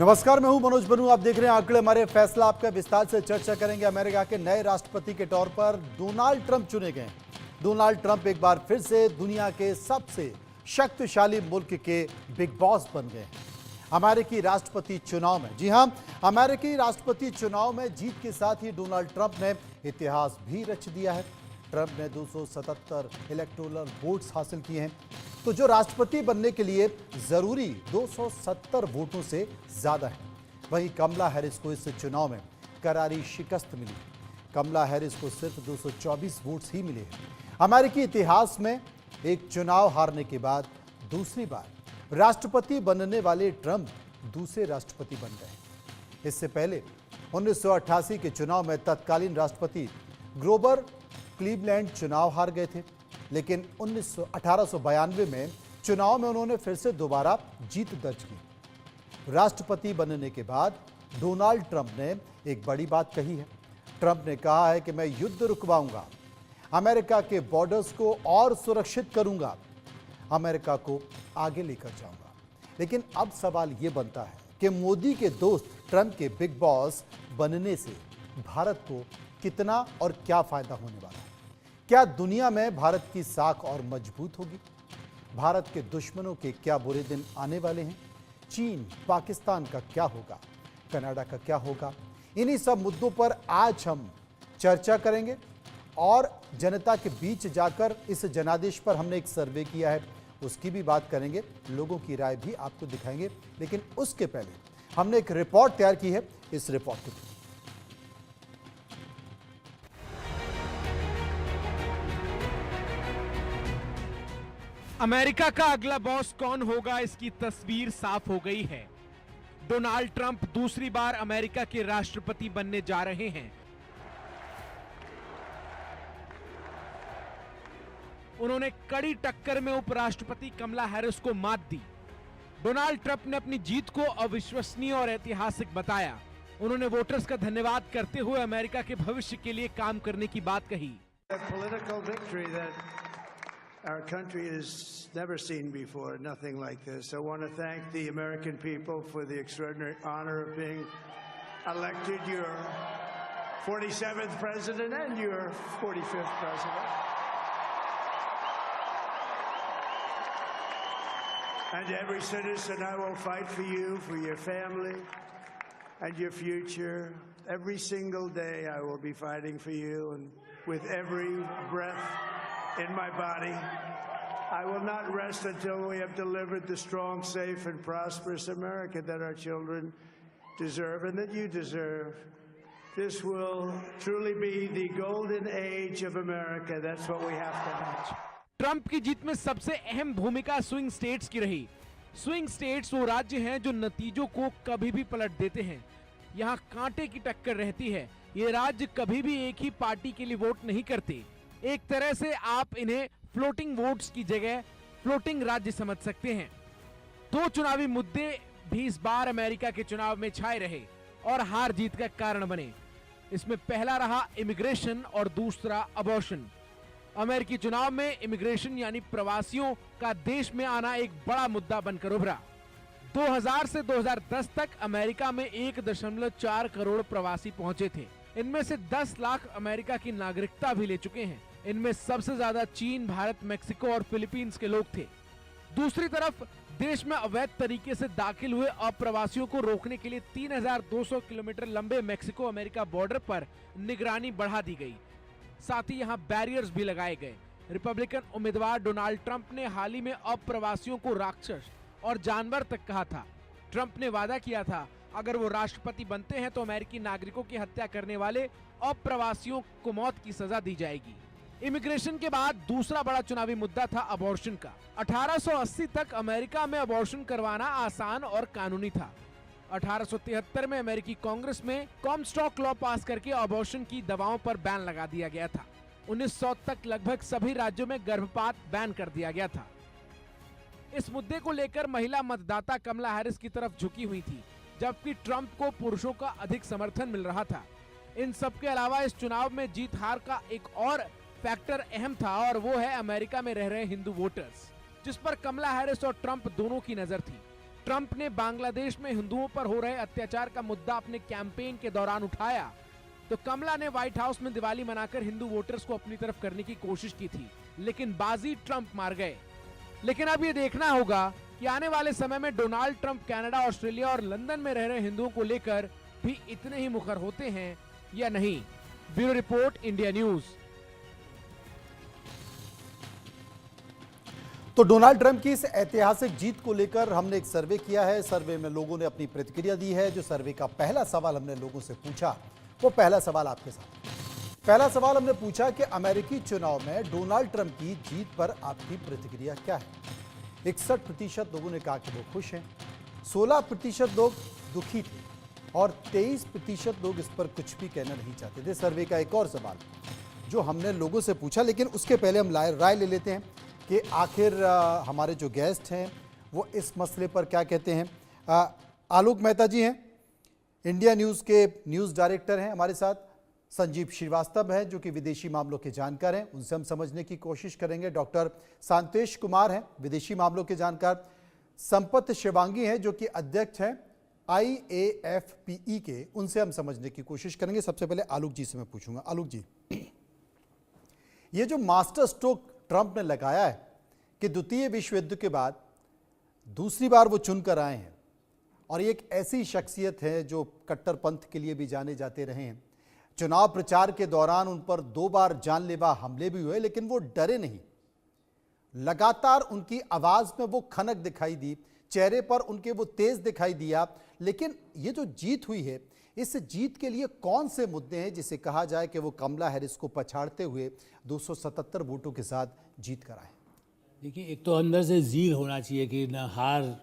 नमस्कार, मैं हूं मनोज बनू। आप देख रहे हैं आंकड़े हमारे फैसला आपका। विस्तार से चर्चा करेंगे। अमेरिका के नए राष्ट्रपति के तौर पर डोनाल्ड ट्रंप चुने गए। डोनाल्ड ट्रंप एक बार फिर से दुनिया के सबसे शक्तिशाली मुल्क के बिग बॉस बन गए। अमेरिकी राष्ट्रपति चुनाव में, जी हां, अमेरिकी राष्ट्रपति चुनाव में जीत के साथ ही डोनाल्ड ट्रंप ने इतिहास भी रच दिया है। ट्रंप ने 277 इलेक्टोरल वोट्स हासिल किए हैं, तो जो राष्ट्रपति बनने के लिए जरूरी 270 वोटों से ज्यादा है। वहीं कमला हैरिस को इस चुनाव में करारी शिकस्त मिली। कमला हैरिस को सिर्फ 224 वोट्स ही मिले हैं। अमेरिकी इतिहास में एक चुनाव हारने के बाद दूसरी बार राष्ट्रपति बनने वाले ट्रंप दूसरे राष्ट्रपति बन गए। इससे पहले 1988 के चुनाव में तत्कालीन राष्ट्रपति ग्रोवर क्लीवलैंड चुनाव हार गए थे, लेकिन 1892 में चुनाव में उन्होंने फिर से दोबारा जीत दर्ज की। राष्ट्रपति बनने के बाद डोनाल्ड ट्रंप ने एक बड़ी बात कही है। ट्रंप ने कहा है कि मैं युद्ध रुकवाऊंगा, अमेरिका के बॉर्डर्स को और सुरक्षित करूंगा, अमेरिका को आगे लेकर जाऊंगा। लेकिन अब सवाल यह बनता है कि मोदी के दोस्त ट्रंप के बिग बॉस बनने से भारत को कितना और क्या फायदा होने वाला है? क्या दुनिया में भारत की साख और मजबूत होगी? भारत के दुश्मनों के क्या बुरे दिन आने वाले हैं? चीन, पाकिस्तान का क्या होगा? कनाडा का क्या होगा? इन्हीं सब मुद्दों पर आज हम चर्चा करेंगे और जनता के बीच जाकर इस जनादेश पर हमने एक सर्वे किया है, उसकी भी बात करेंगे, लोगों की राय भी आपको दिखाएंगे। लेकिन उसके पहले हमने एक रिपोर्ट तैयार की है, इस रिपोर्ट को देखिए। अमेरिका का अगला बॉस कौन होगा, इसकी तस्वीर साफ हो गई है। डोनाल्ड ट्रंप दूसरी बार अमेरिका के राष्ट्रपति बनने जा रहे हैं। उन्होंने कड़ी टक्कर में उपराष्ट्रपति कमला हैरिस को मात दी। डोनाल्ड ट्रंप ने अपनी जीत को अविश्वसनीय और ऐतिहासिक बताया। उन्होंने वोटर्स का धन्यवाद करते हुए अमेरिका के भविष्य के लिए काम करने की बात कही। Our country has never seen before, nothing like this. I want to thank the American people for the extraordinary honor of being elected your 47th president and your 45th president. And every citizen, I will fight for you, for your family, and your future. Every single day I will be fighting for you, and with every breath in my body, I will not rest until we have delivered the strong, safe, and prosperous America that our children deserve and that you deserve. This will truly be the golden age of America. That's what we have to have. Trump की जीत में सबसे अहम भूमिका swing states की रही। Swing states वो राज्य हैं जो नतीजों को कभी भी पलट देते हैं। यहाँ कांटे की टक्कर रहती है। ये राज्य कभी भी एक ही पार्टी के लिए वोट नहीं करते। एक तरह से आप इन्हें फ्लोटिंग वोट्स की जगह फ्लोटिंग राज्य समझ सकते हैं। दो चुनावी मुद्दे भी इस बार अमेरिका के चुनाव में छाए रहे और हार जीत का कारण बने। इसमें पहला रहा इमिग्रेशन और दूसरा अबॉर्शन। अमेरिकी चुनाव में इमिग्रेशन यानी प्रवासियों का देश में आना एक बड़ा मुद्दा बनकर उभरा। 2000 से 2010 तक अमेरिका में 1.4 करोड़ प्रवासी पहुंचे थे। इनमें से 10 लाख अमेरिका की नागरिकता भी ले चुके हैं। इनमें सबसे ज्यादा चीन, भारत, मेक्सिको और फिलीपींस के लोग थे। दूसरी तरफ देश में अवैध तरीके से दाखिल हुए अप्रवासियों को रोकने के लिए 3200 किलोमीटर लंबे मेक्सिको अमेरिका बॉर्डर पर निगरानी बढ़ा दी गई। साथ ही यहां बैरियर्स भी लगाए गए। रिपब्लिकन उम्मीदवार डोनाल्ड ट्रंप ने हाल ही में अप्रवासियों को राक्षस और जानवर तक कहा था। ट्रंप ने वादा किया था, अगर वो राष्ट्रपति बनते हैं तो अमेरिकी नागरिकों की हत्या करने वाले अप्रवासियों को मौत की सजा दी जाएगी। इमिग्रेशन के बाद दूसरा बड़ा चुनावी मुद्दा था अबॉर्शन का। 1880 तक अमेरिका में अबॉर्शन करवाना आसान और कानूनी था। 1873 में अमेरिकी कांग्रेस में कॉमस्टॉक लॉ पास करके अबॉर्शन की दवाओं पर बैन लगा दिया गया था। 1900 तक लगभग सभी राज्यों में गर्भपात बैन कर दिया गया था। इस मुद्दे को लेकर महिला मतदाता कमला हैरिस की तरफ झुकी हुई थी, जबकि ट्रंप को पुरुषों का अधिक समर्थन मिल रहा था। इन सब के अलावा इस चुनाव में जीत हार का एक और फैक्टर अहम था और वो है अमेरिका में रह रहे हिंदू वोटर्स, जिस पर कमला हैरिस और ट्रंप दोनों की नजर थी। ट्रंप ने बांग्लादेश में हिंदुओं पर हो रहे अत्याचार का मुद्दा अपने कैंपेन के दौरान उठाया तो कमला ने व्हाइट हाउस में दिवाली मनाकर हिंदू वोटर्स को अपनी तरफ करने की कोशिश की थी, लेकिन बाजी ट्रंप मार गए। लेकिन अब ये देखना होगा कि आने वाले समय में डोनाल्ड ट्रंप कनाडा, ऑस्ट्रेलिया और लंदन में रह रहे हिंदुओं को लेकर भी इतने ही मुखर होते हैं या नहीं। Bureau report, India news. तो डोनाल्ड ट्रंप की इस ऐतिहासिक जीत को लेकर हमने एक सर्वे किया है। सर्वे में लोगों ने अपनी प्रतिक्रिया दी है। जो सर्वे का पहला सवाल हमने लोगों से पूछा, वो पहला सवाल आपके साथ। पहला सवाल हमने पूछा कि अमेरिकी चुनाव में डोनाल्ड ट्रंप की जीत पर आपकी प्रतिक्रिया क्या है। 61% लोगों ने कहा कि वो खुश हैं, 16% लोग दुखी थे और 23% लोग इस पर कुछ भी कहना नहीं चाहते थे। सर्वे का एक और सवाल जो हमने लोगों से पूछा, लेकिन उसके पहले हम राय ले लेते हैं कि आखिर हमारे जो गेस्ट हैं वो इस मसले पर क्या कहते हैं। आलोक मेहता जी हैं, इंडिया न्यूज़ के न्यूज़ डायरेक्टर हैं। हमारे साथ संजीव श्रीवास्तव हैं जो कि विदेशी मामलों के जानकार हैं, उनसे हम समझने की कोशिश करेंगे। डॉक्टर सांतेश कुमार हैं, विदेशी मामलों के जानकार। संपत शिवांगी हैं जो कि अध्यक्ष हैं IAFPE के, उनसे हम समझने की कोशिश करेंगे। सबसे पहले आलोक जी से मैं पूछूंगा। आलोक जी, ये जो मास्टर स्ट्रोक ट्रंप ने लगाया है कि द्वितीय विश्व युद्ध के बाद दूसरी बार वो चुनकर आए हैं और ये एक ऐसी शख्सियत है जो कट्टरपंथ के लिए भी जाने जाते रहे हैं। चुनाव प्रचार के दौरान उन पर 2 बार जानलेवा हमले भी हुए, लेकिन वो डरे नहीं। लगातार उनकी आवाज में वो खनक दिखाई दी, चेहरे पर उनके वो तेज दिखाई दिया। लेकिन ये जो जीत हुई है, इस जीत के लिए कौन से मुद्दे हैं जिसे कहा जाए कि वो कमला हैरिस को पछाड़ते हुए 277 वोटों के साथ जीत कर आए? देखिए, एक तो अंदर से ज़ील होना चाहिए कि न हार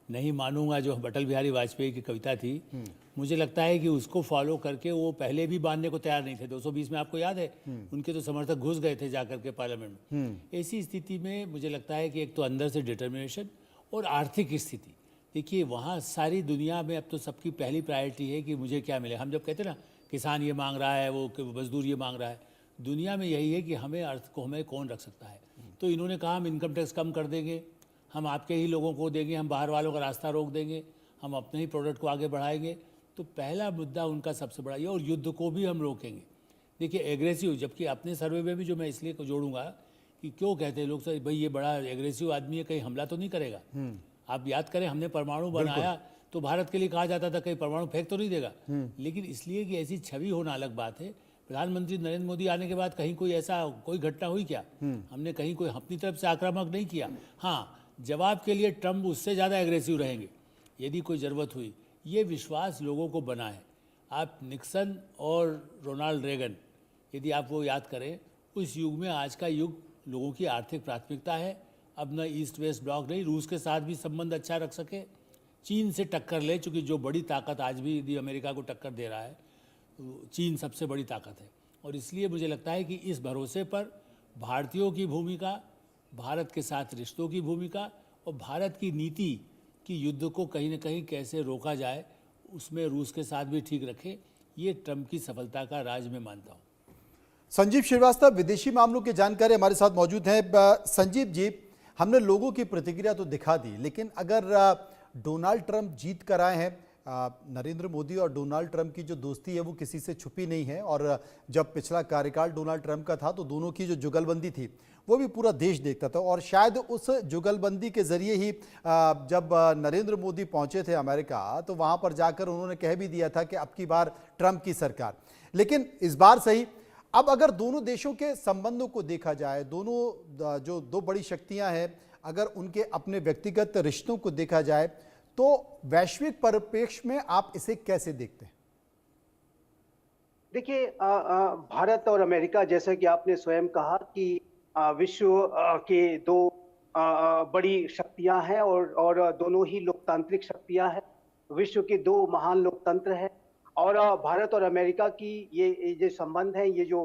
नहीं मानूंगा, जो अटल बिहारी वाजपेयी की कविता थी। मुझे लगता है कि उसको फॉलो करके वो पहले भी मानने को तैयार नहीं थे। 220 में आपको याद है, उनके तो समर्थक घुस गए थे जाकर के पार्लियामेंट में। ऐसी स्थिति में मुझे लगता है कि एक तो अंदर से डिटर्मिनेशन और आर्थिक स्थिति। देखिए, वहाँ सारी दुनिया में अब तो सबकी पहली प्रायोरिटी है कि मुझे क्या मिले। हम जब कहते हैं ना, किसान ये मांग रहा है, वो मजदूर ये मांग रहा है, दुनिया में यही है कि हमें अर्थ को हमें कौन रख सकता है। तो इन्होंने कहा हम इनकम टैक्स कम कर देंगे, हम आपके ही लोगों को देंगे, हम बाहर वालों का रास्ता रोक देंगे, हम अपने ही प्रोडक्ट को आगे बढ़ाएंगे। तो पहला मुद्दा उनका सबसे बड़ा ये, और युद्ध को भी हम रोकेंगे। देखिए, एग्रेसिव, जबकि अपने सर्वे में भी जो मैं इसलिए जोड़ूंगा कि क्यों कहते हैं लोग सर भाई ये बड़ा एग्रेसिव आदमी है, कहीं हमला तो नहीं करेगा। आप याद करें, हमने परमाणु बनाया तो भारत के लिए कहा जाता था कहीं परमाणु फेंक तो नहीं देगा। लेकिन इसलिए कि ऐसी छवि होना अलग बात है। प्रधानमंत्री नरेंद्र मोदी आने के बाद कहीं कोई ऐसा कोई घटना हुई क्या? हमने कहीं कोई अपनी तरफ से आक्रामक नहीं किया। हाँ, जवाब के लिए ट्रंप उससे ज़्यादा एग्रेसिव रहेंगे यदि कोई ज़रूरत हुई। ये विश्वास लोगों को बना है। आप निक्सन और रोनाल्ड रेगन, यदि आप वो याद करें, उस युग में आज का युग लोगों की आर्थिक प्राथमिकता है। अब न ईस्ट वेस्ट ब्लॉक नहीं, रूस के साथ भी संबंध अच्छा रख सके, चीन से टक्कर ले, चूँकि जो बड़ी ताकत आज भी यदि अमेरिका को टक्कर दे रहा है, चीन सबसे बड़ी ताकत है। और इसलिए मुझे लगता है कि इस भरोसे पर भारतीयों की भूमिका, भारत के साथ रिश्तों की भूमिका और भारत की नीति कि युद्ध को कहीं न कहीं कैसे रोका जाए, उसमें रूस के साथ भी ठीक रखें, ये ट्रंप की सफलता का राज मैं मानता हूँ। संजीव श्रीवास्तव विदेशी मामलों के जानकारी हमारे साथ मौजूद हैं। संजीव जी, हमने लोगों की प्रतिक्रिया तो दिखा दी, लेकिन अगर डोनाल्ड ट्रंप जीत कर आए हैं, नरेंद्र मोदी और डोनाल्ड ट्रंप की जो दोस्ती है वो किसी से छुपी नहीं है। और जब पिछला कार्यकाल डोनाल्ड ट्रंप का था तो दोनों की जो जुगलबंदी थी वो भी पूरा देश देखता था। और शायद उस जुगलबंदी के जरिए ही जब नरेंद्र मोदी पहुंचे थे अमेरिका, तो वहां पर जाकर उन्होंने कह भी दिया था कि अब की बार ट्रंप की सरकार। लेकिन इस बार सही, अब अगर दोनों देशों के संबंधों को देखा जाए, दोनों जो 2 बड़ी शक्तियां हैं, अगर उनके अपने व्यक्तिगत रिश्तों को देखा जाए, तो वैश्विक परिप्रेक्ष्य में आप इसे कैसे देखते हैं? देखिए, भारत और अमेरिका, जैसा कि आपने स्वयं कहा कि विश्व के 2 बड़ी शक्तियां हैं और दोनों ही लोकतांत्रिक शक्तियां हैं। विश्व के 2 महान लोकतंत्र हैं और भारत और अमेरिका की ये जो संबंध है, ये जो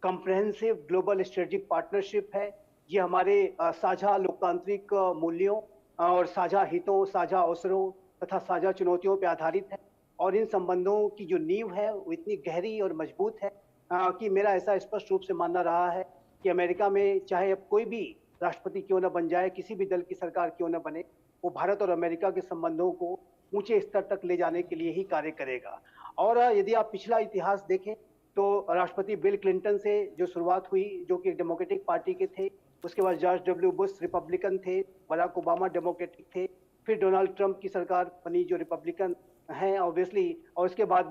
कॉम्प्रिहेंसिव ग्लोबल स्ट्रेटेजिक पार्टनरशिप है, ये हमारे साझा लोकतांत्रिक मूल्यों और साझा हितों, साझा अवसरों तथा साझा चुनौतियों पर आधारित है। और इन संबंधों की जो नींव है वो इतनी गहरी और मजबूत है कि मेरा ऐसा स्पष्ट रूप से मानना रहा है कि अमेरिका में चाहे अब कोई भी राष्ट्रपति क्यों न बन जाए, किसी भी दल की सरकार क्यों न बने, वो भारत और अमेरिका के संबंधों को ऊंचे स्तर तक ले जाने के लिए ही कार्य करेगा। और यदि आप पिछला इतिहास देखें तो राष्ट्रपति बिल क्लिंटन से जो शुरुआत हुई, जो कि डेमोक्रेटिक पार्टी के थे, उसके बाद जॉर्ज डब्ल्यू बुश रिपब्लिकन थे, बराक ओबामा डेमोक्रेटिक थे, फिर डोनाल्ड ट्रंप की सरकार बनी जो रिपब्लिकन हैं ऑब्वियसली, और उसके बाद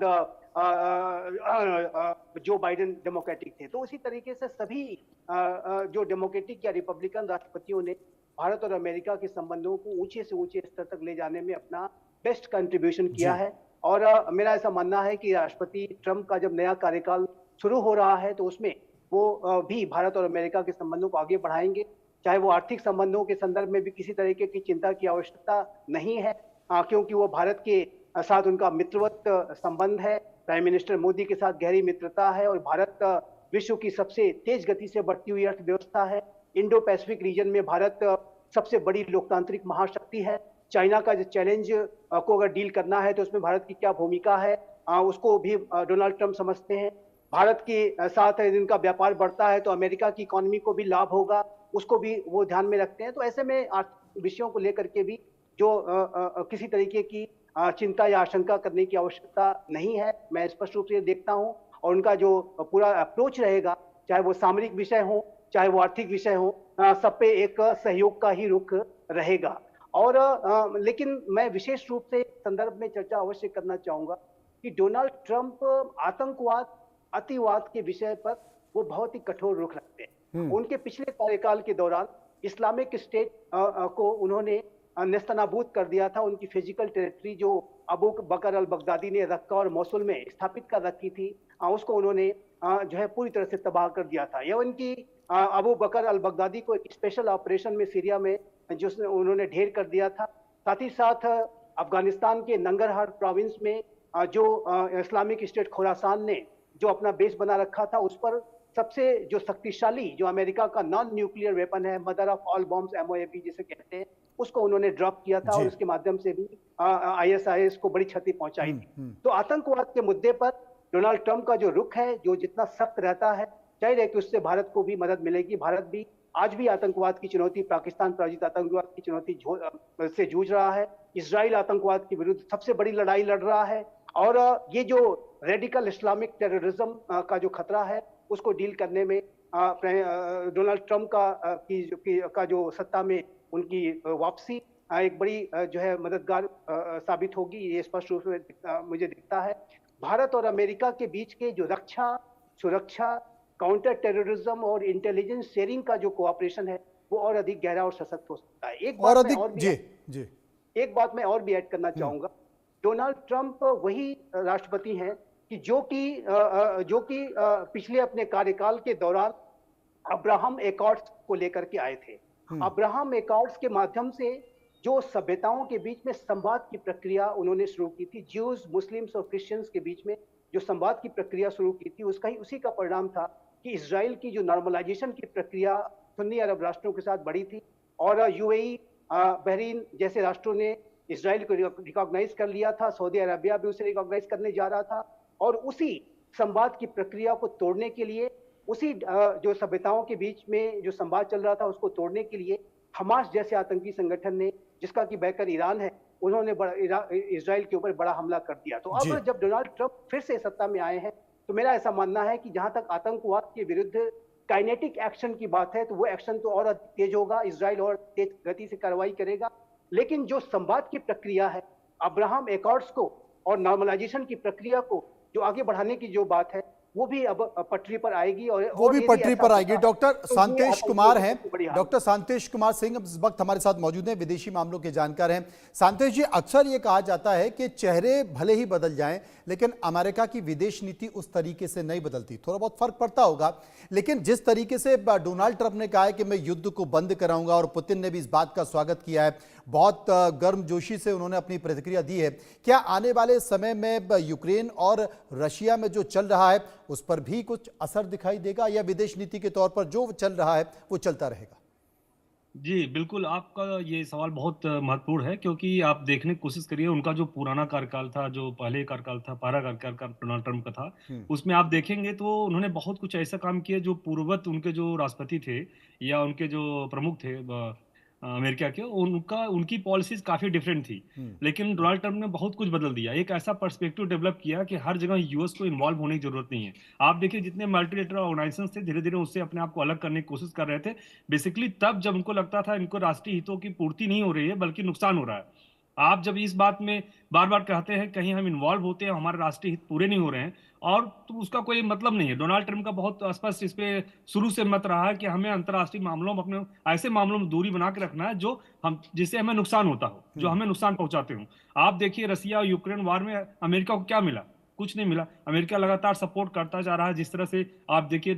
जो बाइडेन डेमोक्रेटिक थे। तो उसी तरीके से सभी जो डेमोक्रेटिक या रिपब्लिकन राष्ट्रपतियों ने भारत और अमेरिका के संबंधों को ऊंचे से ऊंचे स्तर तक ले जाने में अपना बेस्ट कंट्रीब्यूशन किया है। और मेरा ऐसा मानना है कि राष्ट्रपति ट्रंप का जब नया कार्यकाल शुरू हो रहा है तो उसमें वो भी भारत और अमेरिका के संबंधों को आगे बढ़ाएंगे, चाहे वो आर्थिक संबंधों के संदर्भ में भी किसी तरीके की चिंता की आवश्यकता नहीं है, क्योंकि वो भारत के साथ उनका मित्रवत संबंध है, प्राइम मिनिस्टर मोदी के साथ गहरी मित्रता है, और भारत विश्व की सबसे तेज गति से बढ़ती हुई अर्थव्यवस्था है। इंडो पैसिफिक रीजन में भारत सबसे बड़ी लोकतांत्रिक महाशक्ति है। चाइना का जो चैलेंज को अगर डील करना है तो उसमें भारत की क्या भूमिका है, उसको भी डोनाल्ड ट्रंप समझते हैं। भारत के साथ जिनका व्यापार बढ़ता है तो अमेरिका की इकोनॉमी को भी लाभ होगा, उसको भी वो ध्यान में रखते हैं। तो ऐसे में विषयों को लेकर के भी जो किसी तरीके की चिंता या आशंका करने की आवश्यकता नहीं है, मैं स्पष्ट रूप से देखता हूं। और उनका जो पूरा अप्रोच रहेगा, चाहे वो सामरिक विषय हो चाहे वो आर्थिक विषय हो, सब पे एक सहयोग का ही रुख रहेगा। और लेकिन मैं विशेष रूप से संदर्भ में चर्चा अवश्य करना चाहूंगा कि डोनाल्ड ट्रंप आतंकवाद, अतिवाद के विषय पर वो बहुत ही कठोर रुख रखते हैं। उनके पिछले कार्यकाल के दौरान इस्लामिक स्टेट को उन्होंने नेस्तनाबूद कर दिया था। उनकी फिजिकल टेरिटरी जो अबू बकर अल बगदादी ने रक्का और मौसुल में स्थापित कर रखी थी, उसको उन्होंने जो है पूरी तरह से तबाह कर दिया था। यह उनकी अबू बकर अल बगदादी को एक स्पेशल ऑपरेशन में सीरिया में जो उन्होंने ढेर कर दिया था। साथ ही साथ अफगानिस्तान के नंगरहार प्रोविंस में जो इस्लामिक स्टेट खुरासान ने जो अपना बेस बना रखा था, उस पर सबसे जो शक्तिशाली जो अमेरिका का नॉन न्यूक्लियर वेपन है, mother of all bombs MOAB जिसे कहते हैं, उसको उन्होंने ड्रॉप किया था और उसके माध्यम से भी ISIS को बड़ी क्षति पहुंचाई थी। तो आतंकवाद के मुद्दे पर डोनाल्ड ट्रंप का जो रुख है, जो जितना सख्त रहता है, जाहिर है कि उससे भारत को भी मदद मिलेगी। भारत भी आज भी आतंकवाद की चुनौती, पाकिस्तान प्रायोजित आतंकवाद की चुनौती से जूझ रहा है। इजराइल आतंकवाद के विरुद्ध सबसे बड़ी लड़ाई लड़ रहा है। और ये जो रेडिकल इस्लामिक टेररिज्म का जो खतरा है, उसको डील करने में डोनाल्ड ट्रंप का जो सत्ता में उनकी वापसी एक बड़ी जो है मददगार साबित होगी, ये स्पष्ट रूप से मुझे दिखता है। भारत और अमेरिका के बीच के जो रक्षा, सुरक्षा, काउंटर टेररिज्म और इंटेलिजेंस शेयरिंग का जो कोऑपरेशन है, वो और अधिक गहरा और सशक्त हो सकता है। एक बात मैं और भी ऐड करना चाहूंगा। डोनाल्ड ट्रंप वही राष्ट्रपति हैं कि जो कि पिछले अपने कार्यकाल के दौरान अब्राहम एकॉर्ड्स को लेकर के आए थे। अब्राहम एकॉर्ड्स के माध्यम से जो सभ्यताओं के बीच में संवाद की प्रक्रिया उन्होंने शुरू की थी, ज्यूज, मुस्लिम्स और क्रिश्चियंस के बीच में जो संवाद की प्रक्रिया शुरू की थी, उसी का परिणाम था कि इजराइल की जो नॉर्मलाइजेशन की प्रक्रिया सुन्नी अरब राष्ट्रों के साथ बढ़ी थी। और UAE, बहरीन जैसे राष्ट्रों ने इजराइल को रिकॉग्नाइज कर लिया था, सऊदी अरबिया भी उसे रिकॉग्नाइज करने जा रहा था। और उसी संवाद की प्रक्रिया को तोड़ने के लिए, उसी जो सभ्यताओं के बीच में जो संवाद चल रहा था उसको तोड़ने के लिए हमास जैसे आतंकी संगठन ने, जिसका कि बैकर ईरान है, उन्होंने इजराइल के ऊपर बड़ा हमला कर दिया। तो अब जब डोनाल्ड ट्रंप फिर से सत्ता में आए हैं, तो मेरा ऐसा मानना है कि जहां तक आतंकवाद के विरुद्ध काइनेटिक एक्शन की बात है, तो वो एक्शन तो और तेज होगा, इजराइल और तेज गति से कार्रवाई करेगा। लेकिन जो संवाद की प्रक्रिया है, अब्राहम एकॉर्ड्स को और नॉर्मलाइजेशन की प्रक्रिया को जो आगे बढ़ाने की जो बात है, वो भी अब पटरी पर आएगी। और वो भी पटरी पर आएगी। डॉक्टर शांतेश कुमार हैं, डॉक्टर शांतेश कुमार सिंह इस वक्त हमारे साथ मौजूद हैं, विदेशी मामलों के जानकार हैं। शांतेश जी, अक्सर ये कहा जाता है कि चेहरे भले ही बदल जाएं, लेकिन अमेरिका की विदेश नीति उस तरीके से नहीं बदलती। थोड़ा बहुत फर्क पड़ता होगा, लेकिन जिस तरीके से डोनाल्ड ट्रंप ने कहा है कि मैं युद्ध को बंद कराऊंगा, और पुतिन ने भी इस बात का स्वागत किया है, बहुत गर्मजोशी से उन्होंने अपनी प्रतिक्रिया दी है। क्या आने वाले समय में यूक्रेन और रशिया में जो चल रहा है उस पर भी कुछ असर दिखाई देगा, या विदेश नीति के तौर पर जो चल रहा है वो चलता रहेगा? जी, बिल्कुल, आपका ये सवाल बहुत महत्वपूर्ण है क्योंकि आप देखने की कोशिश करिए उनका जो पुराना कार्यकाल था, जो पहले कार्यकाल था, पहला कार्यकाल डोनाल्ड ट्रंप का था, उसमें आप देखेंगे तो उन्होंने बहुत कुछ ऐसा काम किया जो पूर्ववत उनके जो राष्ट्रपति थे या उनके जो प्रमुख थे अमेरिका के, उनका उनकी पॉलिसीज़ काफ़ी डिफरेंट थी। लेकिन डोनाल्ड ट्रंप ने बहुत कुछ बदल दिया। एक ऐसा पर्सपेक्टिव डेवलप किया कि हर जगह यूएस को इन्वॉल्व होने की ज़रूरत नहीं है। आप देखिए जितने मल्टीलेटरल ऑर्गेनाइजेशंस थे, धीरे-धीरे उससे अपने आप को अलग करने की कोशिश कर रहे थे। बेसिकली तब जब उनको लगता था इनको राष्ट्रीय हितों की पूर्ति नहीं हो रही है बल्कि नुकसान हो रहा है। आप जब इस बात में बार-बार कहते हैं कहीं हम इन्वॉल्व होते हैं, हमारे राष्ट्रीय हित पूरे नहीं हो रहे हैं और तो उसका कोई मतलब नहीं है। डोनाल्ड ट्रंप का बहुत स्पष्ट इस पे शुरू से मत रहा है कि हमें अंतर्राष्ट्रीय मामलों में अपने ऐसे मामलों में दूरी बना के रखना है जो हम जिससे हमें नुकसान होता हो, जो हमें नुकसान पहुँचाते हों। आप देखिए रसिया और यूक्रेन वॉर में अमेरिका को क्या मिला? कुछ नहीं मिला। अमेरिका लगातार सपोर्ट करता जा रहा है जिस तरह से आप देखिए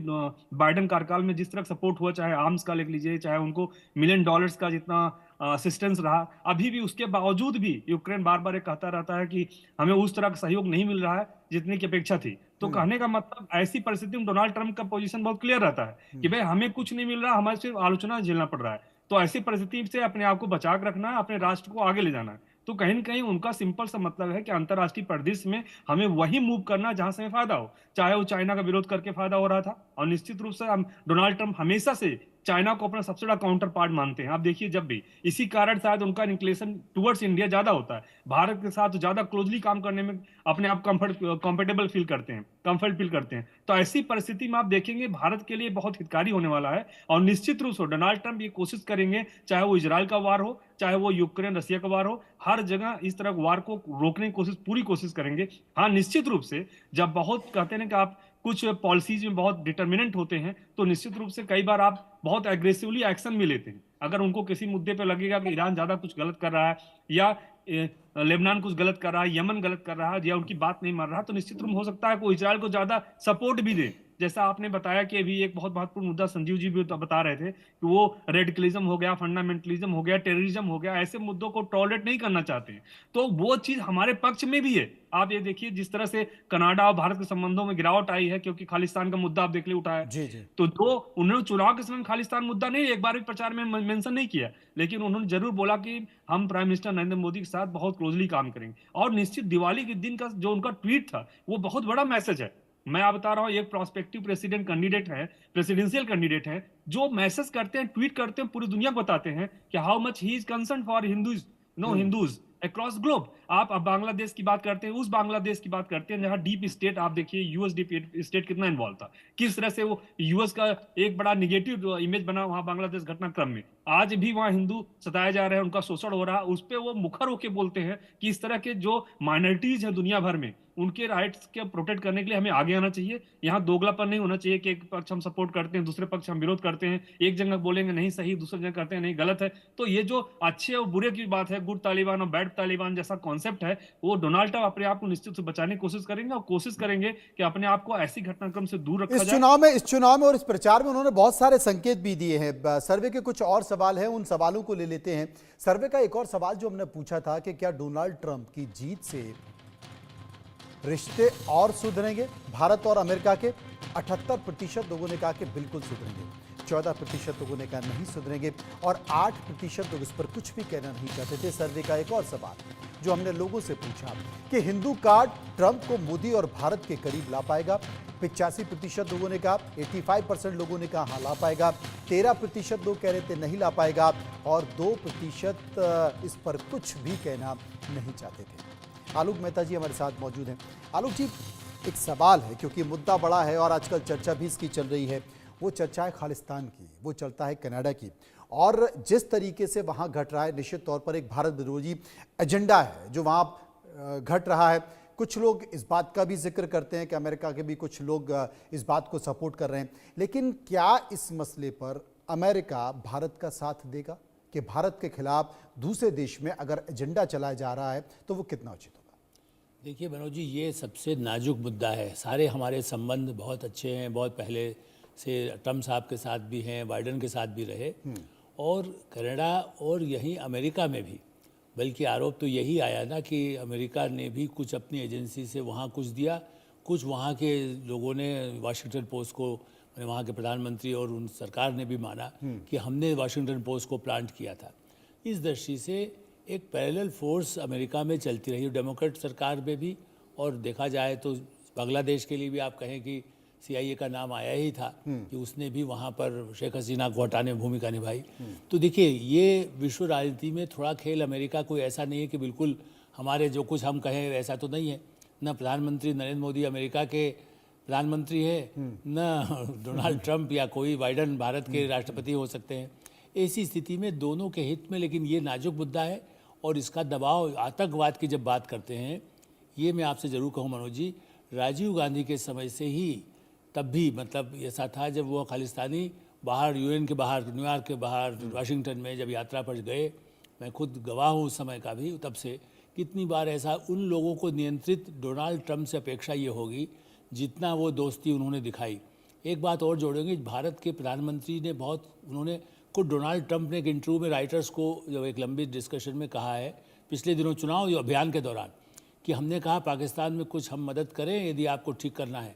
बाइडेन कार्यकाल में जिस तरह सपोर्ट हुआ चाहे आर्म्स का ले लीजिए चाहे उनको $1 मिलियन का जितना असिस्टेंस रहा अभी भी उसके बावजूद भी यूक्रेन बार बार ये कहता रहता है कि हमें उस तरह का सहयोग नहीं मिल रहा है जितने की अपेक्षा थी तो कहने का मतलब ऐसी परिस्थिति में डोनाल्ड ट्रंप का पोजीशन बहुत क्लियर रहता है कि भाई हमें कुछ नहीं मिल रहा हमें सिर्फ आलोचना झेलना पड़ रहा है तो ऐसी परिस्थिति से अपने आप को बचा के रखना है अपने राष्ट्र को आगे ले जाना है तो कहीं न कहीं उनका सिंपल सा मतलब है कि अंतर्राष्ट्रीय परिदृश्य में हमें वही मूव करना जहां से हमें फायदा हो चाहे वो चाइना का विरोध करके फायदा हो रहा था और निश्चित रूप से हम डोनाल्ड ट्रंप हमेशा से चाइना को अपना सबसे बड़ा काउंटर पार्ट मानते हैं आप देखिए जब भी इसी कारण शायद उनका इंक्लेशन टुवर्ड्स इंडिया ज्यादा होता है भारत के साथ ज्यादा क्लोजली काम करने में अपने आप कंफर्टेबल फील करते हैं कंफर्ट फील करते हैं तो ऐसी परिस्थिति में आप देखेंगे भारत के लिए बहुत हितकारी होने वाला है और निश्चित रूप से डोनाल्ड ट्रंप ये कोशिश करेंगे चाहे वो इजराइल का वार हो चाहे वो यूक्रेन रसिया का वार हो हर जगह इस तरह वार को रोकने की पूरी कोशिश करेंगे हाँ निश्चित रूप से जब बहुत कहते हैं कि आप कुछ पॉलिसीज में बहुत डिटर्मिनेंट होते हैं तो निश्चित रूप से कई बार आप बहुत एग्रेसिवली एक्शन भी लेते हैं अगर उनको किसी मुद्दे पे लगेगा कि ईरान ज्यादा कुछ गलत कर रहा है या लेबनान कुछ गलत कर रहा है यमन गलत कर रहा है या उनकी बात नहीं मान रहा तो निश्चित रूप हो सकता है कि इजराइल को ज्यादा सपोर्ट भी दे जैसा आपने बताया कि अभी एक बहुत महत्वपूर्ण मुद्दा संजीव जी भी तो बता रहे थे कि वो रेडिकलिज्म हो गया फंडामेंटलिज्म हो गया टेररिज्म हो गया ऐसे मुद्दों को टॉलरेट नहीं करना चाहते हैं तो वो चीज हमारे पक्ष में भी है आप ये देखिए जिस तरह से कनाडा और भारत के संबंधों में गिरावट आई है क्योंकि खालिस्तान का मुद्दा आप देख ले उठाया जी जी तो दो उन्होंने चुनाव के समय खालिस्तान मुद्दा नहीं एक बार भी प्रचार में मेंशन नहीं किया लेकिन उन्होंने जरूर बोला कि हम प्राइम मिनिस्टर नरेंद्र मोदी के साथ बहुत क्लोजली काम करेंगे और निश्चित दिवाली के दिन का जो उनका ट्वीट था वो बहुत बड़ा मैसेज है मैं आप बता रहा हूं एक प्रोस्पेक्टिव प्रेसिडेंट कैंडिडेट है प्रेसिडेंशियल कैंडिडेट है जो मैसेज करते हैं ट्वीट करते हैं पूरी दुनिया को बताते हैं कि how much he is concern for Hindus no Hindus across globe आप अब बांग्लादेश की बात करते हैं उस बांग्लादेश की बात करते हैं जहां डीप स्टेट आप देखिए यूएस डीप स्टेट कितना इन्वॉल्व था किस तरह से वो यूएस का एक बड़ा निगेटिव इमेज बना वहां बांग्लादेश घटनाक्रम में आज भी वहां हिंदू सताए जा रहे हैं उनका शोषण हो रहा है उस पर वो मुखर होकर बोलते हैं कि इस तरह के जो माइनॉरिटीज है दुनिया भर में उनके राइट्स के प्रोटेक्ट करने के लिए हमें आगे आना चाहिए यहाँ दोगलापन नहीं होना चाहिए कि एक पक्ष हम सपोर्ट करते हैं दूसरे पक्ष हम विरोध करते हैं एक जगह बोलेंगे नहीं सही दूसरे जगह करते हैं नहीं गलत है तो ये जो अच्छे और बुरे की बात है गुड तालिबान और बैड तालिबान जैसा कॉन्सेप्ट है वो डोनाल्ड ट्रंप अपने आप को निश्चित से बचाने की कोशिश करेंगे और कोशिश करेंगे कि अपने आप को ऐसी घटनाक्रम से दूर रखा जाए इस चुनाव में और इस प्रचार में उन्होंने बहुत सारे संकेत भी दिए हैं सर्वे के कुछ और सवाल हैं उन सवालों को ले लेते हैं सर्वे का एक और सवाल जो हमने पूछा था कि क्या डोनाल्ड ट्रंप की जीत से रिश्ते और सुधरेंगे भारत और अमेरिका के 78% लोगों ने कहा कि बिल्कुल सुधरेंगे 14% लोगों ने कहा नहीं सुधरेंगे और 8% लोग इस पर कुछ भी कहना नहीं चाहते थे सर्वे का एक और सवाल जो हमने लोगों से पूछा कि हिंदू कार्ड ट्रंप को मोदी और भारत के करीब ला पाएगा 85% लोगों ने कहा 85% लोगों ने कहा हाँ ला पाएगा 13% लोग कह रहे थे नहीं ला पाएगा और 2% इस पर कुछ भी कहना नहीं चाहते थे आलोक मेहता जी हमारे साथ मौजूद हैं आलोक जी एक सवाल है क्योंकि मुद्दा बड़ा है और आजकल चर्चा भी इसकी चल रही है वो चर्चा है खालिस्तान की वो चलता है कनाडा की और जिस तरीके से वहाँ घट रहा है निश्चित तौर पर एक भारत विरोधी एजेंडा है जो वहाँ घट रहा है कुछ लोग इस बात का भी जिक्र करते हैं कि अमेरिका के भी कुछ लोग इस बात को सपोर्ट कर रहे हैं लेकिन क्या इस मसले पर अमेरिका भारत का साथ देगा कि भारत के खिलाफ दूसरे देश में अगर एजेंडा चलाया जा रहा है तो वो कितना उचित होगा देखिए मनोज जी ये सबसे नाजुक मुद्दा है सारे हमारे संबंध बहुत अच्छे हैं बहुत पहले से ट्रम्प साहब के साथ भी हैं बाइडन के साथ भी रहे और कनाडा और यहीं अमेरिका में भी बल्कि आरोप तो यही आया ना कि अमेरिका ने भी कुछ अपनी एजेंसी से वहाँ कुछ दिया कुछ वहाँ के लोगों ने वाशिंगटन पोस्ट को वहाँ के प्रधानमंत्री और उन सरकार ने भी माना कि हमने वाशिंगटन पोस्ट को प्लांट किया था। इस दृष्टि से एक पैरेलल फोर्स अमेरिका में चलती रही, डेमोक्रेट सरकार में भी, और देखा जाए तो बांग्लादेश के लिए भी आप कहें कि CIA का नाम आया ही था कि उसने भी वहाँ पर शेख हसीना को हटाने में भूमिका निभाई। तो देखिए, ये विश्व राजनीति में थोड़ा खेल अमेरिका कोई ऐसा नहीं है कि बिल्कुल हमारे जो कुछ हम कहें ऐसा तो नहीं है। न प्रधानमंत्री नरेंद्र मोदी अमेरिका के प्रधानमंत्री है, न डोनाल्ड ट्रंप या कोई बाइडन भारत के राष्ट्रपति हो सकते हैं। ऐसी स्थिति में दोनों के हित में, लेकिन ये नाजुक मुद्दा है और इसका दबाव, आतंकवाद की जब बात करते हैं, ये मैं आपसे ज़रूर कहूँ मनोज जी, राजीव गांधी के समय से ही, तब भी मतलब ऐसा था जब वो खालिस्तानी बाहर UN के बाहर, न्यूयॉर्क के बाहर, वाशिंगटन में जब यात्रा पर गए, मैं खुद गवाह हूँ उस समय का भी, तब से कितनी बार ऐसा उन लोगों को नियंत्रित डोनाल्ड ट्रंप से अपेक्षा ये होगी जितना वो दोस्ती उन्होंने दिखाई। एक बात और जोड़ेंगे, भारत के प्रधानमंत्री ने बहुत, उन्होंने खुद डोनाल्ड ट्रंप ने एक इंटरव्यू में राइटर्स को जो एक लंबी डिस्कशन में कहा है पिछले दिनों चुनाव अभियान के दौरान, कि हमने कहा पाकिस्तान में कुछ हम मदद करें यदि आपको ठीक करना है।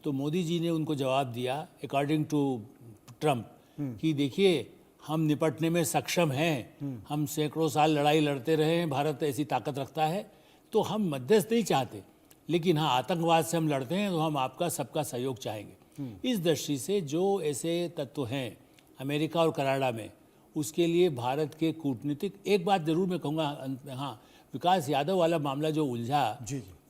तो मोदी जी ने उनको जवाब दिया अकॉर्डिंग टू ट्रंप कि देखिए, हम निपटने में सक्षम हैं, हम सैकड़ों साल लड़ाई लड़ते रहे हैं, भारत ऐसी ताकत रखता है, तो हम मध्यस्थ नहीं चाहते, लेकिन हाँ आतंकवाद से हम लड़ते हैं तो हम आपका सबका सहयोग चाहेंगे। इस दृष्टि से जो ऐसे तत्व हैं अमेरिका और कनाडा में, उसके लिए भारत के कूटनीतिक, एक बात जरूर मैं कहूँगा, हाँ, विकास यादव वाला मामला जो उलझा,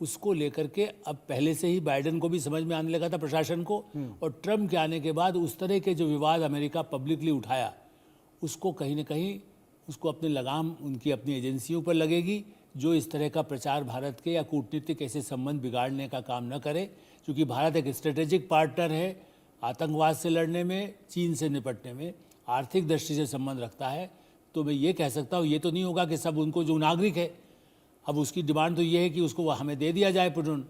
उसको लेकर के अब पहले से ही बाइडेन को भी समझ में आने लगा था, प्रशासन को, और ट्रंप के आने के बाद उस तरह के जो विवाद अमेरिका पब्लिकली उठाया, उसको कहीं ना कहीं उसको अपनी लगाम उनकी अपनी एजेंसियों पर लगेगी, जो इस तरह का प्रचार भारत के या कूटनीतिक ऐसे संबंध बिगाड़ने का काम न करे, क्योंकि भारत एक स्ट्रेटेजिक पार्टनर है आतंकवाद से लड़ने में, चीन से निपटने में, आर्थिक दृष्टि से संबंध रखता है। तो मैं ये कह सकता हूँ, ये तो नहीं होगा कि सब उनको, जो नागरिक है, अब उसकी डिमांड तो ये है कि उसको हमें दे दिया जाए पुनः,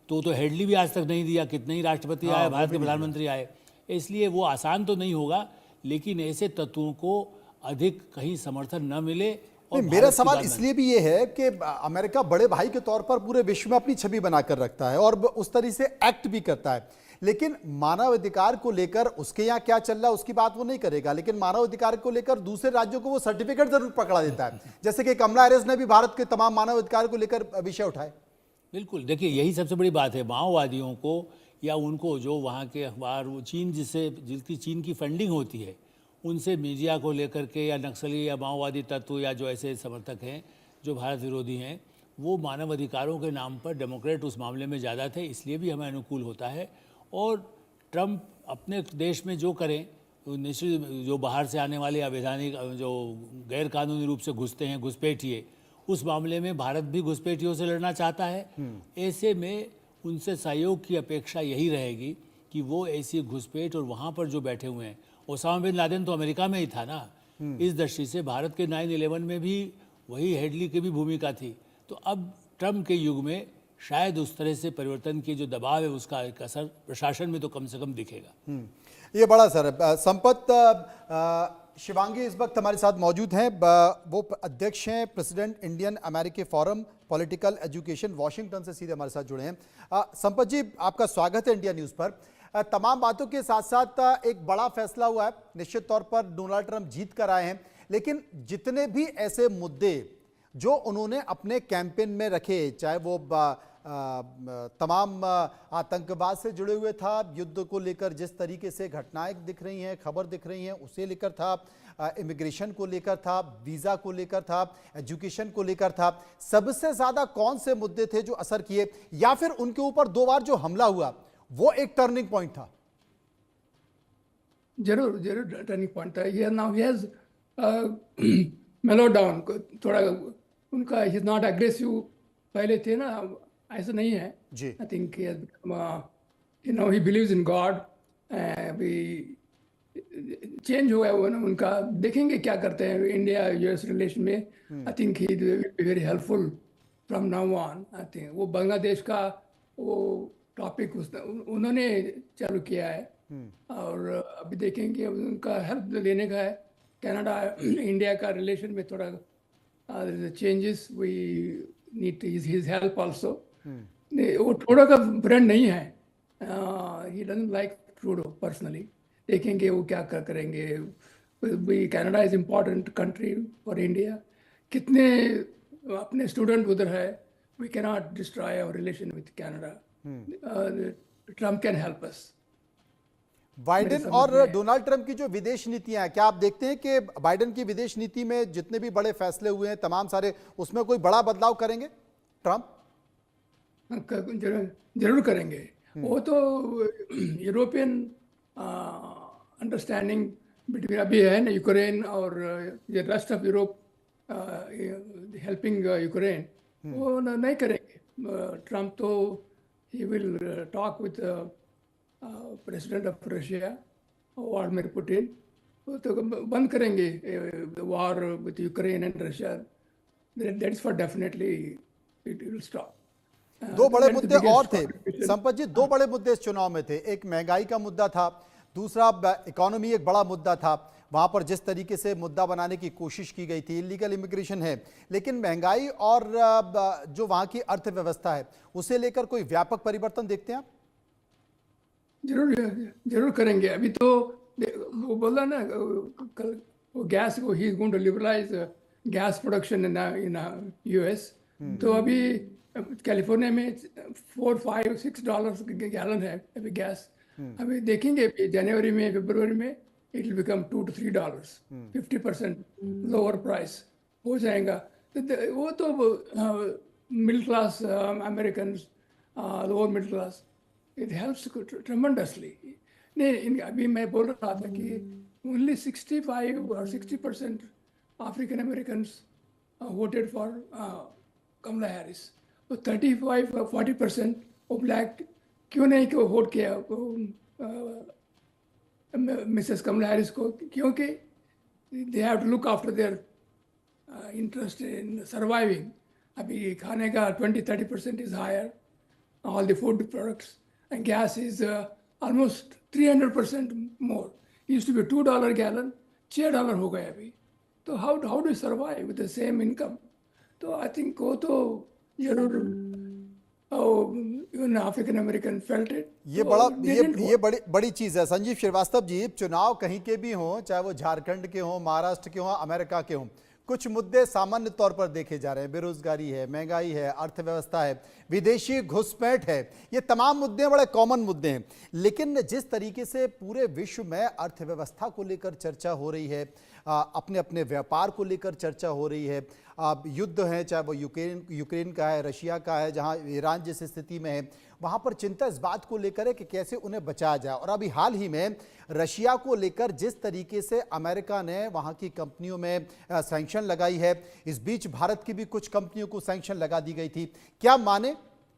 तो हेडली भी आज तक नहीं दिया, कितने ही राष्ट्रपति आए, भारत के प्रधानमंत्री आए, इसलिए वो आसान तो नहीं होगा, लेकिन ऐसे तत्वों को अधिक कहीं समर्थन न मिले। और मेरा सवाल इसलिए भी ये है कि अमेरिका बड़े भाई के तौर पर पूरे विश्व में अपनी छवि बनाकर रखता है और उस तरह से एक्ट भी करता है, लेकिन मानवाधिकार को लेकर उसके यहाँ क्या चल रहा है उसकी बात वो नहीं करेगा, लेकिन मानवाधिकार को लेकर दूसरे राज्यों को वो सर्टिफिकेट जरूर पकड़ा देता है, जैसे कि कमला हैरिस ने भी भारत के तमाम मानवाधिकार को लेकर विषय उठाए। बिल्कुल, देखिए यही सबसे बड़ी बात है, माओवादियों को या उनको जो वहाँ के अखबार, वो चीन जिसकी चीन की फंडिंग होती है, उनसे मीडिया को लेकर के, या नक्सली या माओवादी तत्व या जो ऐसे समर्थक हैं जो भारत विरोधी हैं, वो मानव अधिकारों के नाम पर, डेमोक्रेट उस मामले में ज़्यादा थे, इसलिए भी हमें अनुकूल होता है। और ट्रंप अपने देश में जो करें, निश्चित जो बाहर से आने वाले अवैधानिक जो गैर कानूनी रूप से घुसते हैं, घुसपैठिए, उस मामले में भारत भी घुसपैठियों से लड़ना चाहता है। ऐसे में उनसे सहयोग की अपेक्षा यही रहेगी कि वो ऐसी घुसपैठ, और वहाँ पर जो बैठे हुए हैं, ओसामा बिन लादेन तो अमेरिका में ही था ना, इस दृष्टि से भारत के 9/11 में भी वही हेडली की भी भूमिका थी। तो अब ट्रंप के युग में शायद उस तरह से परिवर्तन की जो दबाव है, उसका एक असर प्रशासन में तो कम से कम दिखेगा। ये बड़ा असर है। संपत शिवांगी इस वक्त हमारे साथ मौजूद हैं, वो अध्यक्ष हैं प्रेसिडेंट इंडियन अमेरिकी फोरम पॉलिटिकल एजुकेशन, वॉशिंगटन से सीधे हमारे साथ जुड़े हैं। संपत जी, आपका स्वागत है इंडिया न्यूज़ पर। तमाम बातों के साथ साथ एक बड़ा फैसला हुआ है, निश्चित तौर पर डोनाल्ड ट्रंप जीत कर आए हैं, लेकिन जितने भी ऐसे मुद्दे जो उन्होंने अपने कैंपेन में रखे, चाहे वो तमाम आतंकवाद से जुड़े हुए था, युद्ध को लेकर जिस तरीके से घटनाएं दिख रही हैं, खबर दिख रही हैं, उसे लेकर था, इमिग्रेशन को लेकर था, वीज़ा को लेकर था, एजुकेशन को लेकर था, सबसे ज़्यादा कौन से मुद्दे थे जो असर किए, या फिर उनके ऊपर 2 बार जो हमला हुआ वो एक टर्निंग पॉइंट था? जरूर जरूर टर्निंग पॉइंट था। ये नाउ ही हैज मेलो डाउन, थोड़ा उनका, ही इज नॉट एग्रेसिव पहले थे ना, ऐसा नहीं है जी। I think he has become, you know, he believes in God, भी चेंज हुआ है उनका। देखेंगे क्या करते हैं इंडिया यूएस रिलेशन में। आई think he will be very helpful from now on. I think वो बांग्लादेश का वो टॉपिक उन्होंने चालू किया है, और अभी देखेंगे उनका हेल्प लेने का है। कनाडा इंडिया का रिलेशन में थोड़ा changes, we need his help also. वो थोड़ा का फ्रेंड नहीं है, he doesn't like Trudeau personally, देखेंगे वो क्या करेंगे। Canada is important country for India, कितने अपने स्टूडेंट उधर है, we cannot destroy our relation with Canada, Trump can help us. Biden समझ और में डोनाल्ड ट्रंप की जो विदेश नीतियां हैं, क्या आप देखते हैं कि बाइडेन की विदेश नीति में जितने भी बड़े फैसले हुए हैं तमाम सारे, उसमें कोई बड़ा बदलाव करेंगे ट्रंप? जरूर करेंगे। वो तो यूरोपियन अंडरस्टैंडिंग बिटवीन अभी है ना, यूक्रेन और ये rest of Europe helping Ukraine, वो नहीं करेंगे। ट्रम्प तो he will talk with president of Russia Vladimir Putin, वो तो बंद करेंगे war with Ukraine and Russia. That is for definitely it will stop. दो बड़े That's the मुद्दे biggest और थे contribution. संपत जी, दो बड़े मुद्दे इस चुनाव में थे। एक महंगाई का मुद्दा था, दूसरा इकोनॉमी एक बड़ा मुद्दा था। वहां पर जिस तरीके से मुद्दा बनाने की कोशिश की गई थी, इलीगल इमिग्रेशन है, लेकिन महंगाई और जो वहां की अर्थव्यवस्था है उसे लेकर कोई व्यापक परिवर्तन देखते हैं आप? जरूर जरूर करेंगे। अभी तो वो बोला ना कल, वो गैस को he is going to liberalise gas production in US. तो अभी कैलिफोर्निया में $4, $5, $6 गैलन है अभी गैस। अभी देखेंगे जनवरी में फरवरी में it will become $2 to $3, 50% lower price हो जाएगा। तो वो तो middle class American, lower middle class, it helps tremendously. नहीं, अभी मैं बोल रहा था कि only 65 or 60% African American voted for Kamala Harris. तो 35-40% वो ब्लैक क्यों नहीं क्यों वोट किया मिसेस कमला हैरिस को? क्योंकि they have to look after their interest in surviving. अभी खाने का 20-30% is higher, all the food products, and gas is almost 300% more. It used to be $2 gallon, $6 हो गया अभी। तो how do you survive with the same income? तो I think वो तो जरूर even African American felt it. ये तो बड़ा they didn't ये vote. बड़ी बड़ी चीज है। संजीव श्रीवास्तव जी, चुनाव कहीं के भी हों, चाहे वो झारखंड के हों, महाराष्ट्र के हों, अमेरिका के हों, कुछ मुद्दे सामान्य तौर पर देखे जा रहे हैं। बेरोजगारी है, महंगाई है, अर्थव्यवस्था है, विदेशी घुसपैठ है, ये तमाम मुद्दे बड़े कॉमन मुद्दे हैं। लेकिन जिस तरीके से पूरे विश्व में अर्थव्यवस्था को लेकर चर्चा हो रही है, अपने अपने व्यापार को लेकर चर्चा हो रही है, युद्ध है, चाहे वो यूक्रेन का है, रशिया का है, जहां ईरान जिस स्थिति में है, वहां पर चिंता इस बात को लेकर है कि कैसे उन्हें बचाया जाए। और अभी हाल ही में रशिया को लेकर जिस तरीके से अमेरिका ने वहां की कंपनियों में सैंक्शन लगाई है, इस बीच भारत की भी कुछ कंपनियों को सैंक्शन लगा दी गई थी। क्या माने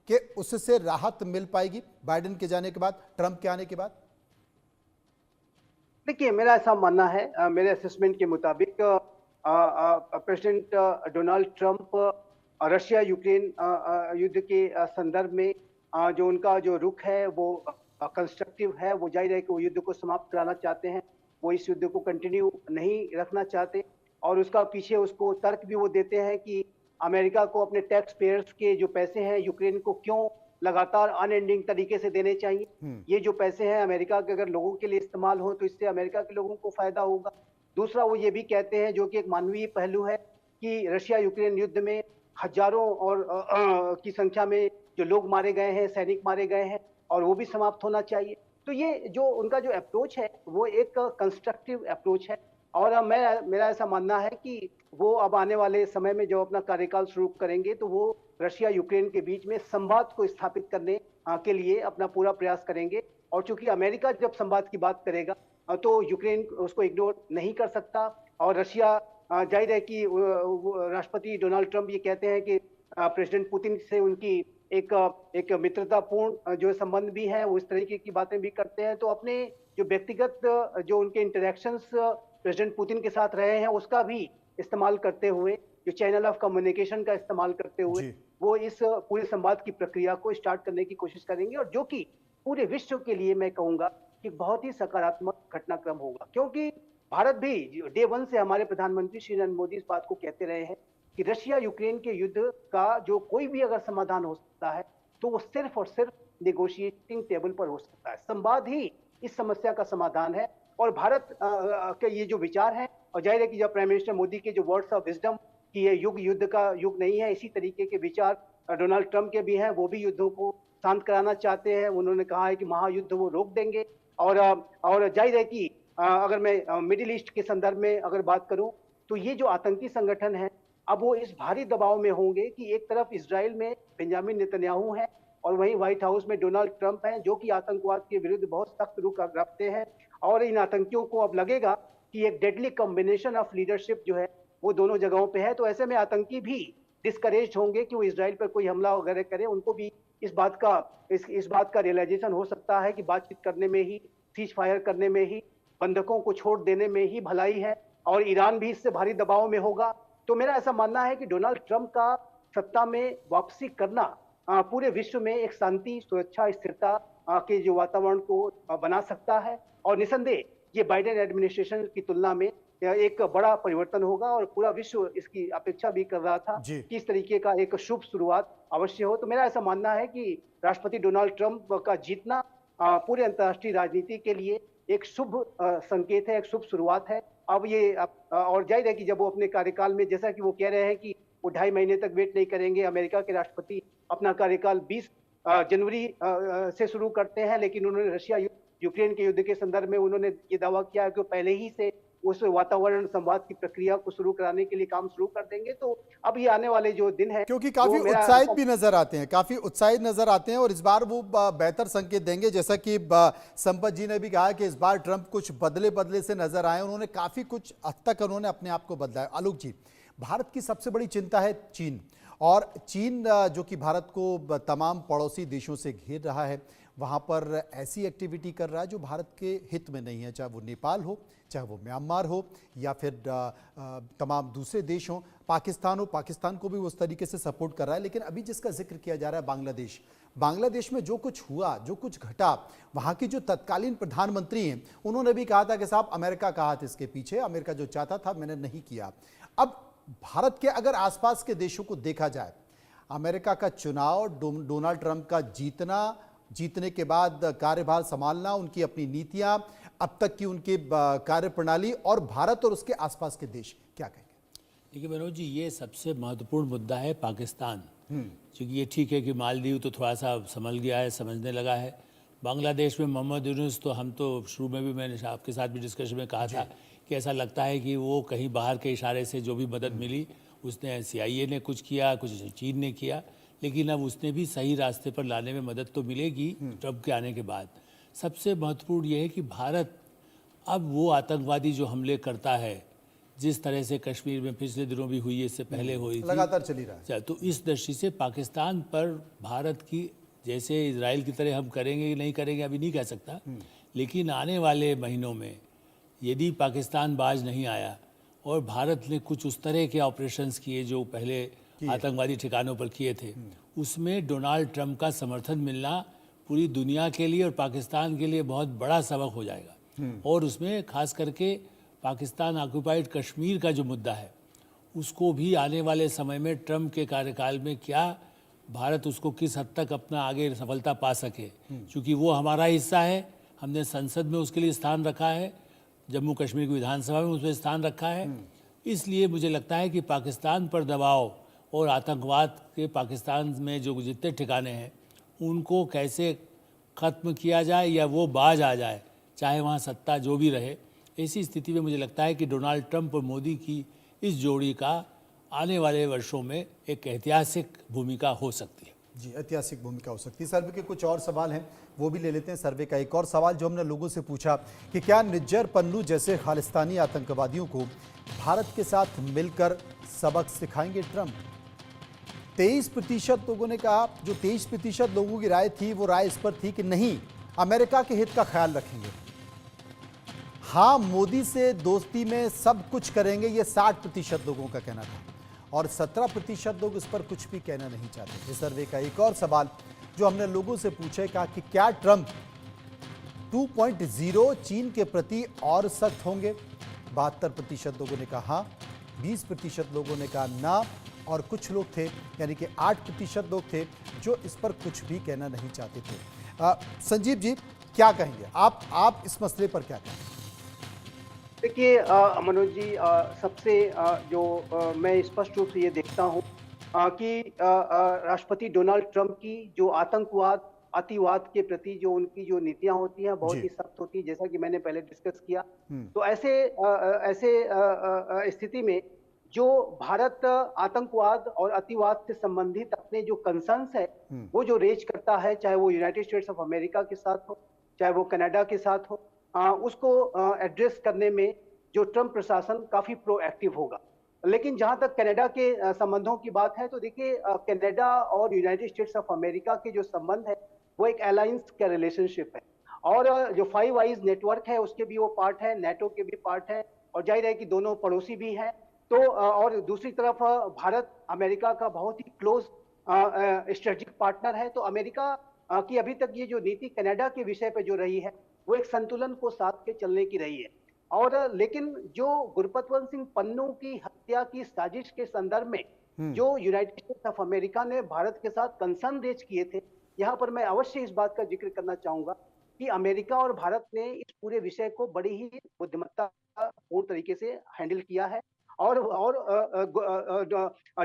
कि उससे राहत मिल पाएगी बाइडेन के जाने के बाद, ट्रंप के आने के बाद? देखिए, मेरा ऐसा मानना है, मेरे असेसमेंट के मुताबिक president Donald Trump Russia Ukraine युद्ध के संदर्भ में जो उनका जो रुख है वो कंस्ट्रक्टिव है। वो जाहिर है कि वो युद्ध को समाप्त कराना चाहते हैं, वो इस युद्ध को कंटिन्यू नहीं रखना चाहते। और उसका पीछे उसको तर्क भी वो देते हैं कि अमेरिका को अपने टैक्स पेयर्स के जो पैसे हैं यूक्रेन को क्यों लगातार अनएंडिंग तरीके से देने चाहिए। ये जो पैसे हैं अमेरिका के अगर लोगों के लिए इस्तेमाल हो तो इससे अमेरिका के लोगों को फायदा होगा। दूसरा, वो ये भी कहते हैं, जो कि एक मानवीय पहलू है, कि रशिया यूक्रेन युद्ध में हजारों और की संख्या में जो लोग मारे गए हैं, सैनिक मारे गए हैं, और वो भी समाप्त होना चाहिए। तो ये जो उनका जो अप्रोच है वो एक कंस्ट्रक्टिव अप्रोच है। और मेरा ऐसा मानना है कि वो अब आने वाले समय में जब अपना कार्यकाल शुरू करेंगे तो वो रशिया यूक्रेन के बीच में संवाद को स्थापित करने के लिए अपना पूरा प्रयास करेंगे। और चूंकि अमेरिका जब संवाद की बात करेगा तो यूक्रेन उसको इग्नोर नहीं कर सकता। और रशिया, जाहिर है कि राष्ट्रपति डोनाल्ड ट्रंप ये कहते हैं कि प्रेसिडेंट पुतिन से उनकी एक मित्रतापूर्ण जो संबंध भी है, वो इस तरीके की बातें भी करते हैं। तो अपने जो व्यक्तिगत जो उनके इंटरेक्शंस प्रेसिडेंट पुतिन के साथ रहे हैं उसका भी इस्तेमाल करते हुए, जो चैनल ऑफ कम्युनिकेशन का इस्तेमाल करते हुए वो इस पूरे संवाद की प्रक्रिया को स्टार्ट करने की कोशिश करेंगे। और जो कि पूरे विश्व के लिए मैं कहूंगा कि बहुत ही सकारात्मक घटनाक्रम होगा, क्योंकि भारत भी डे वन से हमारे प्रधानमंत्री श्री नरेंद्र मोदी इस बात को कहते रहे हैं कि रशिया यूक्रेन के युद्ध का जो कोई भी अगर समाधान हो सकता है तो वो सिर्फ और सिर्फ नेगोशिएटिंग टेबल पर हो सकता है। संवाद ही इस समस्या का समाधान है। और भारत के ये जो विचार है, और जाहिर है कि जब प्राइम मिनिस्टर मोदी के जो वर्ड्स ऑफ विजडम कि ये युग युद्ध का युग नहीं है, इसी तरीके के विचार डोनाल्ड ट्रंप के भी हैं। वो भी युद्धों को शांत कराना चाहते हैं। उन्होंने कहा है कि महायुद्ध वो रोक देंगे। और जाहिर है कि अगर मैं मिडिल ईस्ट के संदर्भ में अगर बात करूं, तो ये जो आतंकी संगठन है, अब वो इस भारी दबाव में होंगे कि एक तरफ इजराइल में बेंजामिन नेतन्याहू हैं और वहीं व्हाइट हाउस में डोनाल्ड ट्रंप हैं, जो कि आतंकवाद के विरुद्ध बहुत सख्त रुख रखते हैं। और इन आतंकियों को अब लगेगा कि एक डेडली कॉम्बिनेशन ऑफ लीडरशिप जो है वो दोनों जगहों पे है। तो ऐसे में आतंकी भी डिस्करेज होंगे कि वो इजराइल पर कोई हमला वगैरह करे। उनको भी इस बात का रियलाइजेशन हो सकता है कि बातचीत करने में ही, सीज फायर करने में ही, बंधकों को छोड़ देने में ही भलाई है। और ईरान भी इससे भारी दबाव में होगा। तो मेरा ऐसा मानना है कि डोनाल्ड ट्रंप का सत्ता में वापसी करना पूरे विश्व में एक शांति, सुरक्षा, स्थिरता के जो वातावरण को बना सकता है। और निसंदेह ये बाइडेन एडमिनिस्ट्रेशन की तुलना में एक बड़ा परिवर्तन होगा और पूरा विश्व इसकी अपेक्षा भी कर रहा था कि इस तरीके का एक शुभ शुरुआत अवश्य हो। तो मेरा ऐसा मानना है कि राष्ट्रपति डोनाल्ड ट्रंप का जीतना पूरे अंतर्राष्ट्रीय राजनीति के लिए एक शुभ संकेत है, एक शुभ शुरुआत है। अब ये और जाहिर है कि जब वो अपने कार्यकाल में, जैसा कि वो कह रहे हैं कि वो 2.5 महीने तक वेट नहीं करेंगे। अमेरिका के राष्ट्रपति अपना कार्यकाल 20 जनवरी से शुरू करते हैं, लेकिन उन्होंने रशिया यूक्रेन के युद्ध के संदर्भ में उन्होंने ये दावा किया है कि पहले ही से उस वातावरण संवाद की प्रक्रिया को शुरू कराने के लिए काम शुरू कर देंगे। तो अब ये आने वाले जो दिन है, क्योंकि काफी उत्साहित भी नजर आते हैं, काफी उत्साहित नजर आते हैं और इस बार वो बेहतर संकेत देंगे। जैसा कि संपत जी ने भी कहा कि इस बार ट्रंप कुछ बदले से नजर आए। उन्होंने काफी कुछ हद तक उन्होंने अपने आप को बदला है। आलोक जी, भारत की सबसे बड़ी चिंता है चीन, और चीन जो कि भारत को तमाम पड़ोसी देशों से घेर रहा है, वहाँ पर ऐसी एक्टिविटी कर रहा है जो भारत के हित में नहीं है, चाहे वो नेपाल हो, चाहे वो म्यांमार हो, या फिर तमाम दूसरे देश हों, पाकिस्तान हो। पाकिस्तान को भी उस तरीके से सपोर्ट कर रहा है। लेकिन अभी जिसका जिक्र किया जा रहा है बांग्लादेश में जो कुछ हुआ, जो कुछ घटा, वहाँ की जो तत्कालीन प्रधानमंत्री हैं उन्होंने भी कहा था कि साहब अमेरिका का हाथ इसके पीछे, अमेरिका जो चाहता था मैंने नहीं किया। अब भारत के अगर आसपास के देशों को देखा जाए, अमेरिका का चुनाव, डोनाल्ड ट्रंप का जीतने के बाद कार्यभार संभालना, उनकी अपनी नीतियां, अब तक की उनकी कार्यप्रणाली, और भारत और उसके आसपास के देश, क्या कहेंगे? देखिए मनोज जी, ये सबसे महत्वपूर्ण मुद्दा है पाकिस्तान। क्योंकि ये ठीक है कि मालदीव तो थोड़ा सा संभल गया है, समझने लगा है। बांग्लादेश में मोहम्मद यूनुस, तो हम तो शुरू में भी मैंने आपके साथ भी डिस्कशन में कहा था कि ऐसा लगता है कि वो कहीं बाहर के इशारे से जो भी मदद मिली उसने, CIA ने कुछ किया, कुछ चीन ने किया, लेकिन अब उसने भी सही रास्ते पर लाने में मदद तो मिलेगी ट्रंप के आने के बाद। सबसे महत्वपूर्ण यह है कि भारत अब वो आतंकवादी जो हमले करता है, जिस तरह से कश्मीर में पिछले दिनों भी हुई है, इससे पहले हुई थी, लगातार चली रहा है, तो इस दृष्टि से पाकिस्तान पर भारत की, जैसे इजराइल की तरह हम करेंगे कि नहीं करेंगे अभी नहीं कह सकता, लेकिन आने वाले महीनों में यदि पाकिस्तान बाज नहीं आया और भारत ने कुछ उस तरह के ऑपरेशंस किए जो पहले आतंकवादी ठिकानों पर किए थे, उसमें डोनाल्ड ट्रंप का समर्थन मिलना पूरी दुनिया के लिए और पाकिस्तान के लिए बहुत बड़ा सबक हो जाएगा। और उसमें खास करके पाकिस्तान ऑक्युपाइड कश्मीर का जो मुद्दा है, उसको भी आने वाले समय में ट्रंप के कार्यकाल में क्या भारत उसको किस हद तक अपना आगे सफलता पा सके, क्योंकि वो हमारा हिस्सा है, हमने संसद में उसके लिए स्थान रखा है, जम्मू कश्मीर की विधानसभा में उसमें स्थान रखा है। इसलिए मुझे लगता है कि पाकिस्तान पर दबाव और आतंकवाद के पाकिस्तान में जो जितने ठिकाने हैं उनको कैसे ख़त्म किया जाए या वो बाज आ जाए, चाहे वहाँ सत्ता जो भी रहे। ऐसी स्थिति में मुझे लगता है कि डोनाल्ड ट्रंप और मोदी की इस जोड़ी का आने वाले वर्षों में एक ऐतिहासिक भूमिका हो सकती है। जी, ऐतिहासिक भूमिका हो सकती है। सर्वे के कुछ और सवाल हैं, वो भी ले लेते हैं। सर्वे का एक और सवाल जो हमने लोगों से पूछा कि क्या निज्जर पन्नू जैसे खालिस्तानी आतंकवादियों को भारत के साथ मिलकर सबक सिखाएंगे ट्रंप? 23% लोगों ने कहा, जो 23% लोगों की राय थी वो राय इस पर थी कि नहीं, अमेरिका के हित का ख्याल रखेंगे। हाँ, मोदी से दोस्ती में सब कुछ करेंगे, ये 60% लोगों का कहना था, और 17% लोग इस पर कुछ भी कहना नहीं चाहते। इस सर्वे का एक और सवाल जो हमने लोगों से पूछा, कहा कि क्या ट्रंप 2.0 चीन के प्रति और सख्त होंगे? 72% लोगों ने कहा हाँ, 20% लोगों ने कहा ना, और कुछ लोग थे, यानी कि 8% लोग थे जो इस पर कुछ भी कहना नहीं चाहते थे। संजीव जी, क्या कहेंगे आप इस मसले पर क्या कहेंगे? देखिए मनोज जी, सबसे मैं स्पष्ट रूप से ये देखता हूँ कि राष्ट्रपति डोनाल्ड ट्रंप की जो आतंकवाद अतिवाद के प्रति जो उनकी जो नीतियां होती हैं बहुत जी। ही सख्त होती है, जैसा कि मैंने पहले डिस्कस किया। हम्म। तो ऐसे स्थिति में जो भारत आतंकवाद और अतिवाद से संबंधित अपने जो कंसर्न्स है वो जो रेज करता है, चाहे वो यूनाइटेड स्टेट्स ऑफ अमेरिका के साथ हो, चाहे वो कनाडा के साथ हो, उसको एड्रेस करने में जो ट्रंप प्रशासन काफी प्रोएक्टिव होगा। लेकिन जहां तक कनाडा के संबंधों की बात है, तो देखिए कनाडा और यूनाइटेड स्टेट्स ऑफ अमेरिका के जो संबंध है वो एक अलायंस का रिलेशनशिप है, और जो फाइव आइज नेटवर्क है उसके भी वो पार्ट है, नेटो के भी पार्ट है, और जाहिर है कि दोनों पड़ोसी भी हैं। तो और दूसरी तरफ भारत अमेरिका का बहुत ही क्लोज स्ट्रेटेजिक पार्टनर है। तो अमेरिका की अभी तक ये जो नीति कनाडा के विषय पे जो रही है वो एक संतुलन को साध के चलने की रही है। और लेकिन जो गुरपतवंत सिंह पन्नू की हत्या की साजिश के संदर्भ में जो यूनाइटेड स्टेट्स ऑफ अमेरिका ने भारत के साथ कंसर्न रेज किए थे, यहाँ पर मैं अवश्य इस बात का जिक्र करना चाहूंगा कि अमेरिका और भारत ने इस पूरे विषय को बड़ी ही बुद्धिमत्तापूर्ण तरीके से हैंडल किया है। और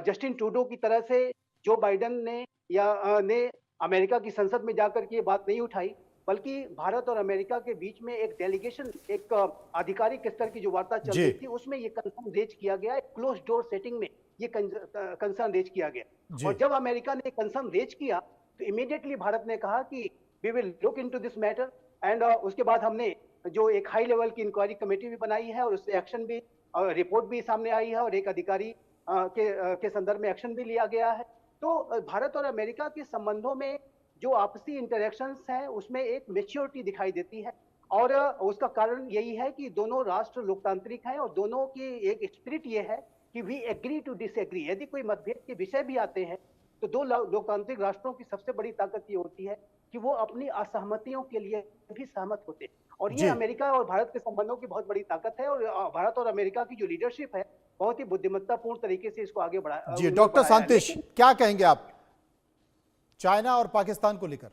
जस्टिन ट्रूडो की तरह से जो बाइडेन ने अमेरिका की संसद में जाकर के ये बात नहीं उठाई, बल्कि भारत और अमेरिका के बीच में एक डेलीगेशन, एक आधिकारिक स्तर की जो वार्ता चल रही थी, उसमें ये कंसर्न रेज किया गया, एक क्लोज डोर सेटिंग में ये कंसर्न रेज किया गया। और जब अमेरिका ने कंसर्न रेज किया तो इमीडिएटली भारत ने कहा कि we will look into this matter, and उसके बाद हमने जो एक हाई लेवल की इंक्वायरी कमेटी भी बनाई है और उससे एक्शन भी रिपोर्ट भी सामने आई है और एक अधिकारी के संदर्भ में एक्शन भी लिया गया है। तो भारत और अमेरिका के संबंधों में जो आपसी इंटरेक्शंस हैं उसमें एक मेच्योरिटी दिखाई देती है, और उसका कारण यही है कि दोनों राष्ट्र लोकतांत्रिक हैं और दोनों की एक स्पिरिट ये है कि वी एग्री टू डिसएग्री। यदि कोई मतभेद के विषय भी आते हैं तो दो लोकतांत्रिक राष्ट्रों की सबसे बड़ी ताकत ये होती है कि वो अपनी असहमतियों के लिए भी सहमत होते हैं, और ये अमेरिका और भारत के संबंधों की बहुत बड़ी ताकत है। और भारत और अमेरिका की जो लीडरशिप है बहुत ही बुद्धिमत्तापूर्ण तरीके से इसको आगे बढ़ा। जी डॉक्टर शांतिश, क्या कहेंगे आप चाइना और पाकिस्तान को लेकर?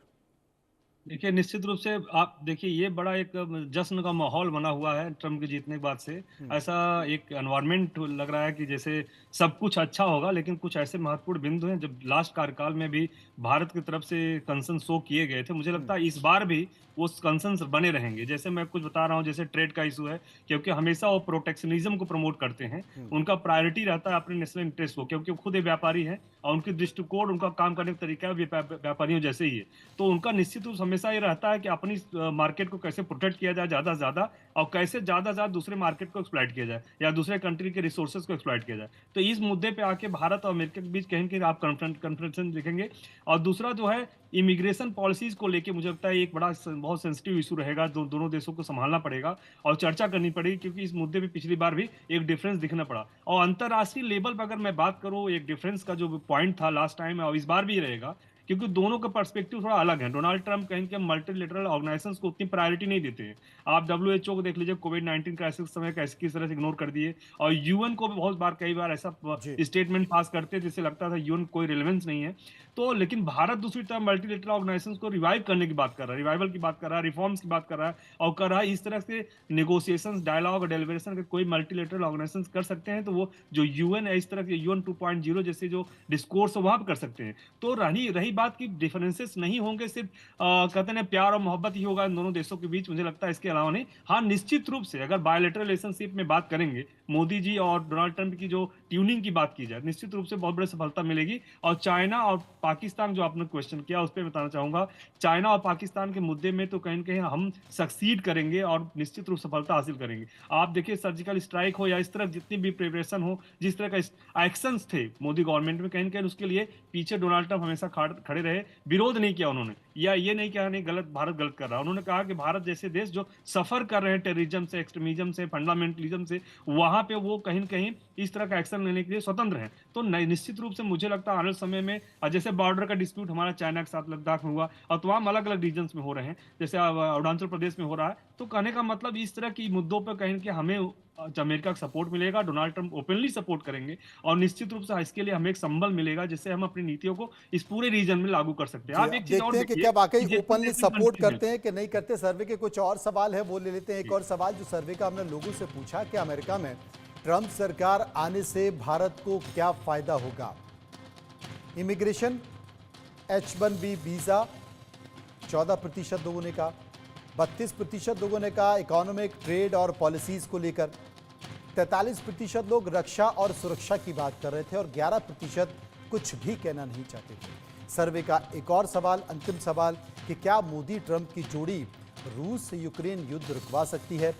देखिए, निश्चित रूप से आप देखिए ये बड़ा एक जश्न का माहौल बना हुआ है ट्रम्प के जीतने के बाद से। ऐसा एक एनवायरनमेंट लग रहा है कि जैसे सब कुछ अच्छा होगा, लेकिन कुछ ऐसे महत्वपूर्ण बिंदु हैं जब लास्ट कार्यकाल में भी भारत की तरफ से कंसर्न शो किए गए थे। मुझे लगता है इस बार भी वो कंसर्न्स बने रहेंगे। जैसे मैं कुछ बता रहा हूँ, जैसे ट्रेड का इशू है, क्योंकि हमेशा वो प्रोटेक्शनिज्म को प्रमोट करते हैं। उनका प्रायोरिटी रहता है अपने नेशनल इंटरेस्ट को, क्योंकि वो खुद एक व्यापारी है और उनकी दृष्टिकोण, उनका काम करने का तरीका व्यापारियों जैसे ही है। तो उनका निश्चित रूप से हमेशा ये रहता है कि अपनी मार्केट को कैसे प्रोटेक्ट किया जाए ज्यादा से ज्यादा, और कैसे ज्यादा से ज्यादा दूसरे मार्केट को एक्सप्लॉइट किया जाए या दूसरे कंट्री के रिसोर्सेज को एक्सप्लॉइट किया जाए। तो इस मुद्दे पे आके भारत और अमेरिका के बीच कहीं आप कन्फ्रंटेशन देखेंगे। और दूसरा जो है इमिग्रेशन पॉलिसीज को लेके मुझे लगता है एक बड़ा बहुत सेंसिटिव इशू रहेगा, दोनों देशों को संभालना पड़ेगा और चर्चा करनी पड़ेगी, क्योंकि इस मुद्दे पे पिछली बार भी एक डिफरेंस दिखना पड़ा। और अंतर्राष्ट्रीय लेवल पर अगर मैं बात करूं, एक डिफरेंस का जो पॉइंट था लास्ट टाइम और इस बार भी रहेगा, क्योंकि दोनों का पर्सपेक्टिव थोड़ा अलग है। डोनाल्ड ट्रंप कहीं के मल्टीलेटरल ऑर्गेनाइजेशंस को उतनी प्रायोरिटी नहीं देते हैं। आप WHO को देख लीजिए, कोविड-19 क्राइसिस समय कैसे किस तरह से इग्नोर कर दिए, और यूएन को भी कई बार ऐसा स्टेटमेंट पास करते जिससे लगता था यूएन कोई रिलेवेंस नहीं है। तो लेकिन भारत दूसरी तरफ मल्टीलेटरल ऑर्गेनाइजेशंस को रिवाइव करने की बात कर रहा है, रिवाइवल की बात कर रहा है, रिफॉर्म्स की बात कर रहा है, और कर रहा है इस तरह से नेगोशिएशंस, डायलॉग और डेलिब्रेशन के कोई मल्टीलेटरल ऑर्गेनाइजेशंस कर सकते हैं, तो वो जो यूएन है, इस तरह के यूएन 2.0 जैसे जो डिस्कोर्स है वहां पर कर सकते हैं। तो रही बात की डिफरेंसेस नहीं होंगे, सिर्फ कहते हैं प्यार और मोहब्बत ही होगा इन दोनों देशों के बीच, मुझे लगता है इसके अलावा नहीं। हाँ, निश्चित रूप से अगर बायलैटरल रिलेशनशिप में बात करेंगे, मोदी जी और डोनाल्ड ट्रंप की जो ट्यूनिंग की बात की जाए, निश्चित रूप से बहुत बड़ी सफलता मिलेगी। और चाइना और पाकिस्तान जो आपने क्वेश्चन किया उस पर बताना चाहूंगा, चाइना और पाकिस्तान के मुद्दे में तो कहीं ना कहीं हम सक्सीड करेंगे और निश्चित रूप से सफलता हासिल करेंगे। आप देखिए, सर्जिकल स्ट्राइक हो या इस तरह जितनी भी प्रिपरेशन हो, जिस तरह का एक्शंस थे मोदी गवर्नमेंट में, कहीं ना कहीं उसके लिए पीछे डोनाल्ड ट्रंप हमेशा खड़े रहे, विरोध नहीं किया उन्होंने, या ये नहीं कहा नहीं भारत गलत कर रहा। उन्होंने कहा कि भारत जैसे देश जो सफर कर रहे हैं टेररिज्म से, एक्सट्रीमिज्म से, फंडामेंटलिज्म से, वहां पे वो कहीं न कहीं इस तरह का एक्शन लेने के लिए स्वतंत्र हैं। तो निश्चित रूप से मुझे लगता है आने वाले समय में, जैसे बॉर्डर का डिस्प्यूट हमारा चाइना के साथ लद्दाख में हुआ और तमाम अलग अलग रीजन्स में हो रहे हैं, जैसे अरुणाचल प्रदेश में हो रहा है, तो कहने का मतलब इस तरह की मुद्दों पर कहीं कि हमें अमेरिका का सपोर्ट मिलेगा, डोनाल्ड ट्रंप ओपनली सपोर्ट करेंगे और निश्चित रूप से इसके लिए हमें एक संबल मिलेगा जिससे हम अपनी नीतियों को इस पूरे रीजन में लागू कर सकते हैं। जी, आप अब एक चीज और देखते हैं कि देखिए क्या वाकई कि जितने ओपनली Asian सपोर्ट countries हैं, करते हैं कि नहीं करते। सर्वे के कुछ और सवाल है वो ले लेते हैं। एक और सवाल जो सर्वे का हमने लोगों से पूछा कि अमेरिका में ट्रंप सरकार आने से भारत को क्या फायदा होगा। इमिग्रेशन, H1B वीजा 14% लोगों ने कहा, 32% लोगों ने कहा इकोनॉमिक, ट्रेड और पॉलिसीज को लेकर, 43% लोग रक्षा और सुरक्षा की बात कर रहे थे और 11% कुछ भी कहना नहीं चाहते थे। सर्वे का एक और सवाल, अंतिम सवाल, कि क्या मोदी ट्रंप की जोड़ी रूस से यूक्रेन युद्ध रुकवा सकती है।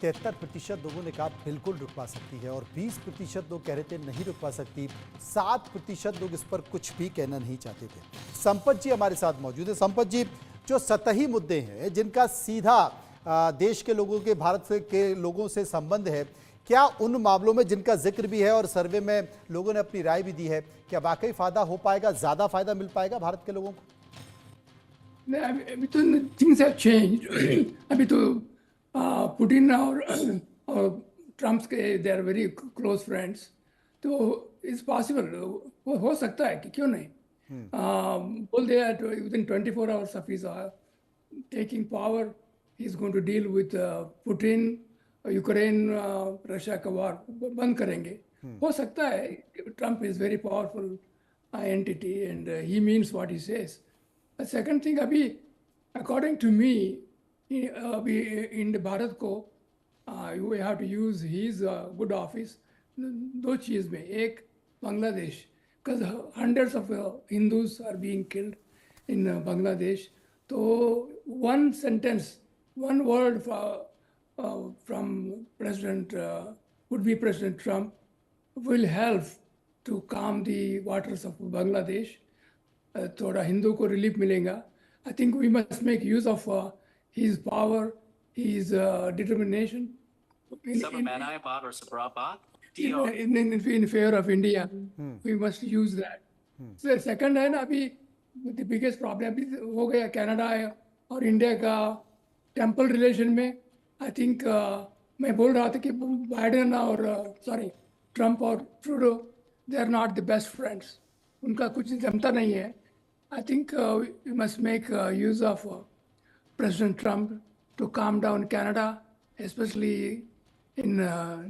73% लोगों ने कहा बिल्कुल रुकवा सकती है और 20% लोग कह रहे थे नहीं रुकवा सकती। 7% लोग इस पर कुछ भी कहना नहीं चाहते थे। संपत जी हमारे साथ मौजूद है। संपत जी, जो सतही मुद्दे हैं जिनका सीधा देश के लोगों के, भारत के लोगों से संबंध है, क्या उन मामलों में जिनका जिक्र भी है और सर्वे में लोगों ने अपनी राय भी दी है, क्या वाकई फायदा हो पाएगा, ज्यादा फायदा मिल पाएगा भारत के लोगों को? अभी तो थिंग्स हैव चेंज। अभी तो पुतिन और ट्रम्प के they are very close friends, तो इट्स पॉसिबल, वो हो सकता है कि क्यों नहीं। बोल दे within 24 hours of his taking power he is going to deal with Putin, Ukraine Russia का वार बंद करेंगे। हो सकता है। Trump is very powerful entity and he means what he says. Second thing, अभी अकॉर्डिंग टू मी अभी in Bharat को you have to use his good office दो चीज़ में। एक Bangladesh, because hundreds of Hindus are being killed in Bangladesh. तो one sentence, one word from President, would-be President Trump will help to calm the waters of Bangladesh. थोड़ा हिंदू को relief मिलेगा। I think we must make use of his power, his determination in favor of India. We must use that. So second है ना, अभी the biggest problem अभी हो गया Canada और इंडिया का टेम्पल रिलेशन में। आई थिंक मैं बोल रहा था कि बाइडेन और ट्रम्प और Trudeau, they are not the best friends, उनका कुछ जमता नहीं है। I think we must make use of president Trump to calm down Canada, specially in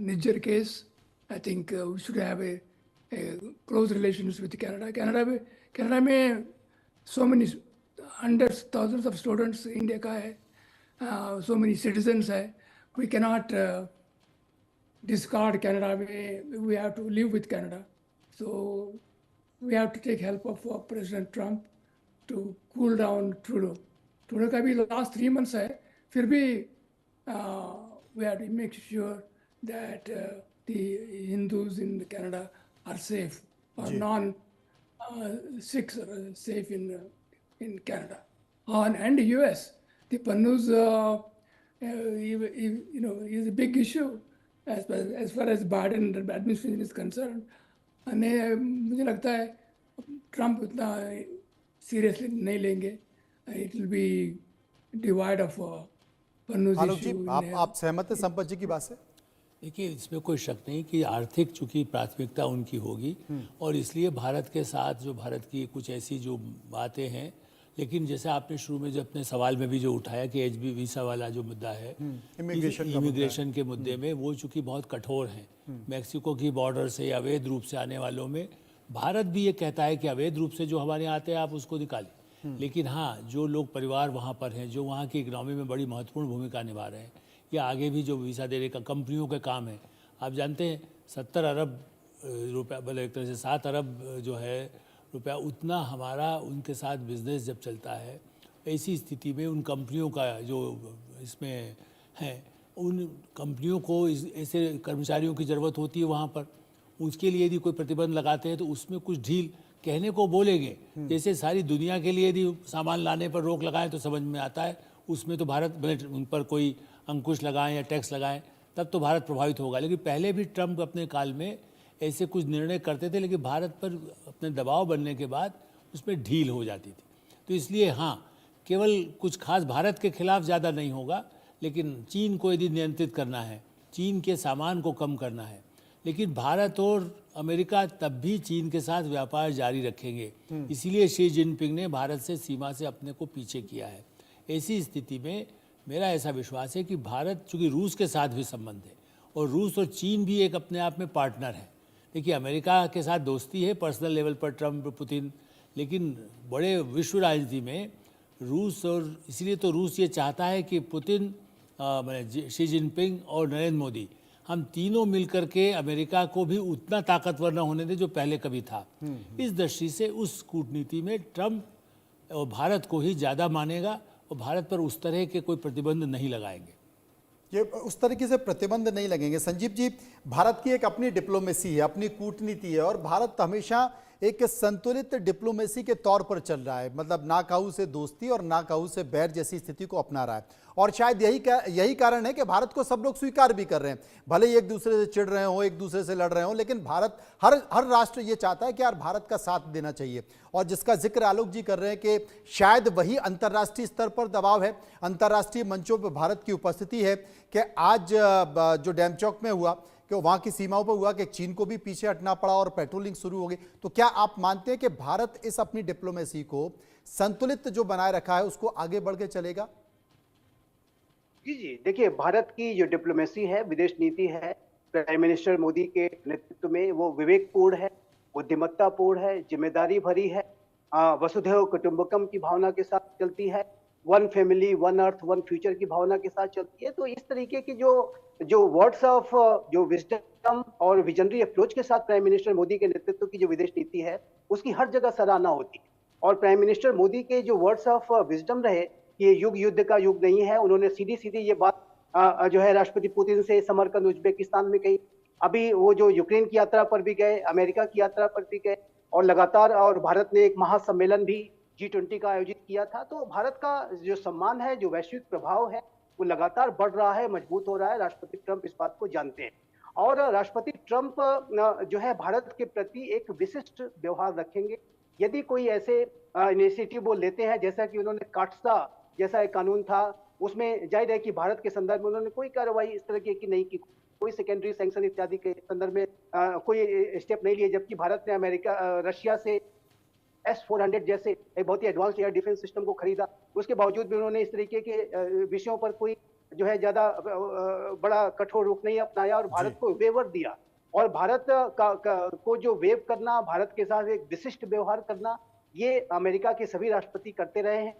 Nijjar case. I think we should have a close relations with Canada. Canada में so many hundreds thousands of students India का है, so many citizens hai. We cannot discard Canada. We have to live with Canada. So we have to take help of President Trump to cool down Trudeau. Trudeau का भी last 3 months है, फिर भी we have to make sure that the Hindus in Canada are safe or non-Sikhs are safe in Canada. And the US. The Pannus, is a big issue as far as Biden administration is concerned. मुझे लगता है Trump उतना seriously नहीं लेंगे। It will be divide of Pannus Alok ji, issue. आप सहमत हैं संपत जी की बात से? देखिए, इसमें कोई शक नहीं कि आर्थिक चूंकि प्राथमिकता उनकी होगी और इसलिए भारत के साथ जो भारत की कुछ ऐसी जो बातें हैं, लेकिन जैसे आपने शुरू में जो अपने सवाल में भी जो उठाया कि H-1B वीज़ा वाला जो मुद्दा है, इमिग्रेशन के मुद्दे में, वो चूँकि बहुत कठोर हैं। मैक्सिको की बॉर्डर से अवैध रूप से आने वालों में भारत भी ये कहता है कि अवैध रूप से जो हमारे यहाँ आते हैं आप उसको निकालें, लेकिन हाँ, जो लोग परिवार वहाँ पर हैं, जो वहाँ की इकनॉमी में बड़ी महत्वपूर्ण भूमिका निभा रहे हैं, या आगे भी जो वीज़ा देने का कंपनियों का काम है, आप जानते हैं 70 अरब रुपया, मतलब एक तरह से 7 अरब जो है रुपया, उतना हमारा उनके साथ बिजनेस जब चलता है, ऐसी स्थिति में उन कंपनियों का जो इसमें है, उन कंपनियों को ऐसे कर्मचारियों की ज़रूरत होती है वहाँ पर। उसके लिए यदि कोई प्रतिबंध लगाते हैं तो उसमें कुछ ढील कहने को बोलेंगे। जैसे सारी दुनिया के लिए यदि सामान लाने पर रोक लगाएं तो समझ में आता है, उसमें तो भारत उन पर कोई अंकुश लगाएं या टैक्स लगाएं तब तो भारत प्रभावित होगा। लेकिन पहले भी ट्रम्प अपने काल में ऐसे कुछ निर्णय करते थे, लेकिन भारत पर अपने दबाव बनने के बाद उसमें ढील हो जाती थी। तो इसलिए हाँ, केवल कुछ खास भारत के खिलाफ ज़्यादा नहीं होगा, लेकिन चीन को यदि नियंत्रित करना है, चीन के सामान को कम करना है। लेकिन भारत और अमेरिका तब भी चीन के साथ व्यापार जारी रखेंगे। इसीलिए शी जिनपिंग ने भारत से सीमा से अपने को पीछे किया है। ऐसी स्थिति में मेरा ऐसा विश्वास है कि भारत, चूँकि रूस के साथ भी संबंध है और रूस और चीन भी एक अपने आप में पार्टनर है। देखिए, अमेरिका के साथ दोस्ती है पर्सनल लेवल पर ट्रम्प पुतिन, लेकिन बड़े विश्व राजनीति में रूस, और इसलिए तो रूस ये चाहता है कि पुतिन, शी जिनपिंग और नरेंद्र मोदी, हम तीनों मिलकर के अमेरिका को भी उतना ताकतवर न होने दें जो पहले कभी था। इस दृष्टि से उस कूटनीति में ट्रम्प और भारत को ही ज़्यादा मानेगा और भारत पर उस तरह के कोई प्रतिबंध नहीं लगाएंगे। ये उस तरीके से प्रतिबंध नहीं लगेंगे। संजीव जी, भारत की एक अपनी डिप्लोमेसी है, अपनी कूटनीति है, और भारत हमेशा एक संतुलित डिप्लोमेसी के तौर पर चल रहा है, मतलब ना काहू से दोस्ती और ना काहू से बैर जैसी स्थिति को अपना रहा है। और शायद यही कारण है कि भारत को सब लोग स्वीकार भी कर रहे हैं, भले ही एक दूसरे से चिढ़ रहे हो, एक दूसरे से लड़ रहे हो, लेकिन भारत, हर राष्ट्र ये चाहता है कि यार भारत का साथ देना चाहिए। और जिसका जिक्र आलोक जी कर रहे हैं कि शायद वही अंतर्राष्ट्रीय स्तर पर दबाव है, अंतर्राष्ट्रीय मंचों पर भारत की उपस्थिति है कि आज जो डैमचौक में हुआ कि वहाँ की सीमाओं पर हुआ कि चीन को भी पीछे हटना पड़ा और पेट्रोलिंग शुरू हो गई। तो क्या आप मानते हैं कि भारत इस अपनी डिप्लोमेसी को संतुलित जो बनाए रखा है उसको आगे बढ़ के चलेगा? जी जी, देखिए, भारत की जो डिप्लोमेसी है, विदेश नीति है, प्राइम मिनिस्टर मोदी के नेतृत्व में, वो विवेकपूर्ण है, बुद्धिमत्तापूर्ण है, जिम्मेदारी भरी है, वसुधैव कुटुंबकम की भावना के साथ चलती है, one family one earth one future की भावना के साथ चलती है। तो इस तरीके की जो वर्ड्स ऑफ जो विजडम और विजनरी अप्रोच के साथ प्राइम मिनिस्टर मोदी के नेतृत्व की जो विदेश नीति है, उसकी हर जगह सराहना होती है। और प्राइम मिनिस्टर मोदी के जो वर्ड्स ऑफ विजडम रहे, ये युग युद्ध का युग नहीं है, उन्होंने सीधी सीधी ये बात जो है राष्ट्रपति पुतिन से समरकंद उज्बेकिस्तान में कही। अभी वो जो यूक्रेन की यात्रा पर भी गए, अमेरिका की यात्रा पर भी गए, और लगातार, और भारत ने एक महासम्मेलन भी G20 का आयोजित किया था। तो भारत का जो सम्मान है, जो वैश्विक प्रभाव है, वो लगातार बढ़ रहा है, मजबूत हो रहा है। राष्ट्रपति ट्रंप इस बात को जानते हैं, और राष्ट्रपति ट्रंप जो है भारत के प्रति एक विशिष्ट व्यवहार रखेंगे। यदि कोई ऐसे इनिशिएटिव वो लेते हैं, जैसा कि उन्होंने काटसा जैसा एक कानून था, उसमें जाहिर है कि भारत के संदर्भ में उन्होंने कोई कार्रवाई इस तरह की नहीं की, कोई सेकेंडरी सैंक्शन इत्यादि के संदर्भ में कोई स्टेप नहीं लिए, जबकि भारत ने रशिया से S-400 जैसे एक बहुत ही एडवांस एयर डिफेंस सिस्टम को खरीदा। उसके बावजूद भी उन्होंने इस तरीके के विषयों पर कोई जो है ज्यादा बड़ा कठोर रुख नहीं अपनाया और भारत को वेवर दिया। और भारत को जो वेव करना, भारत के साथ एक विशिष्ट व्यवहार करना, ये अमेरिका के सभी राष्ट्रपति करते रहे हैं।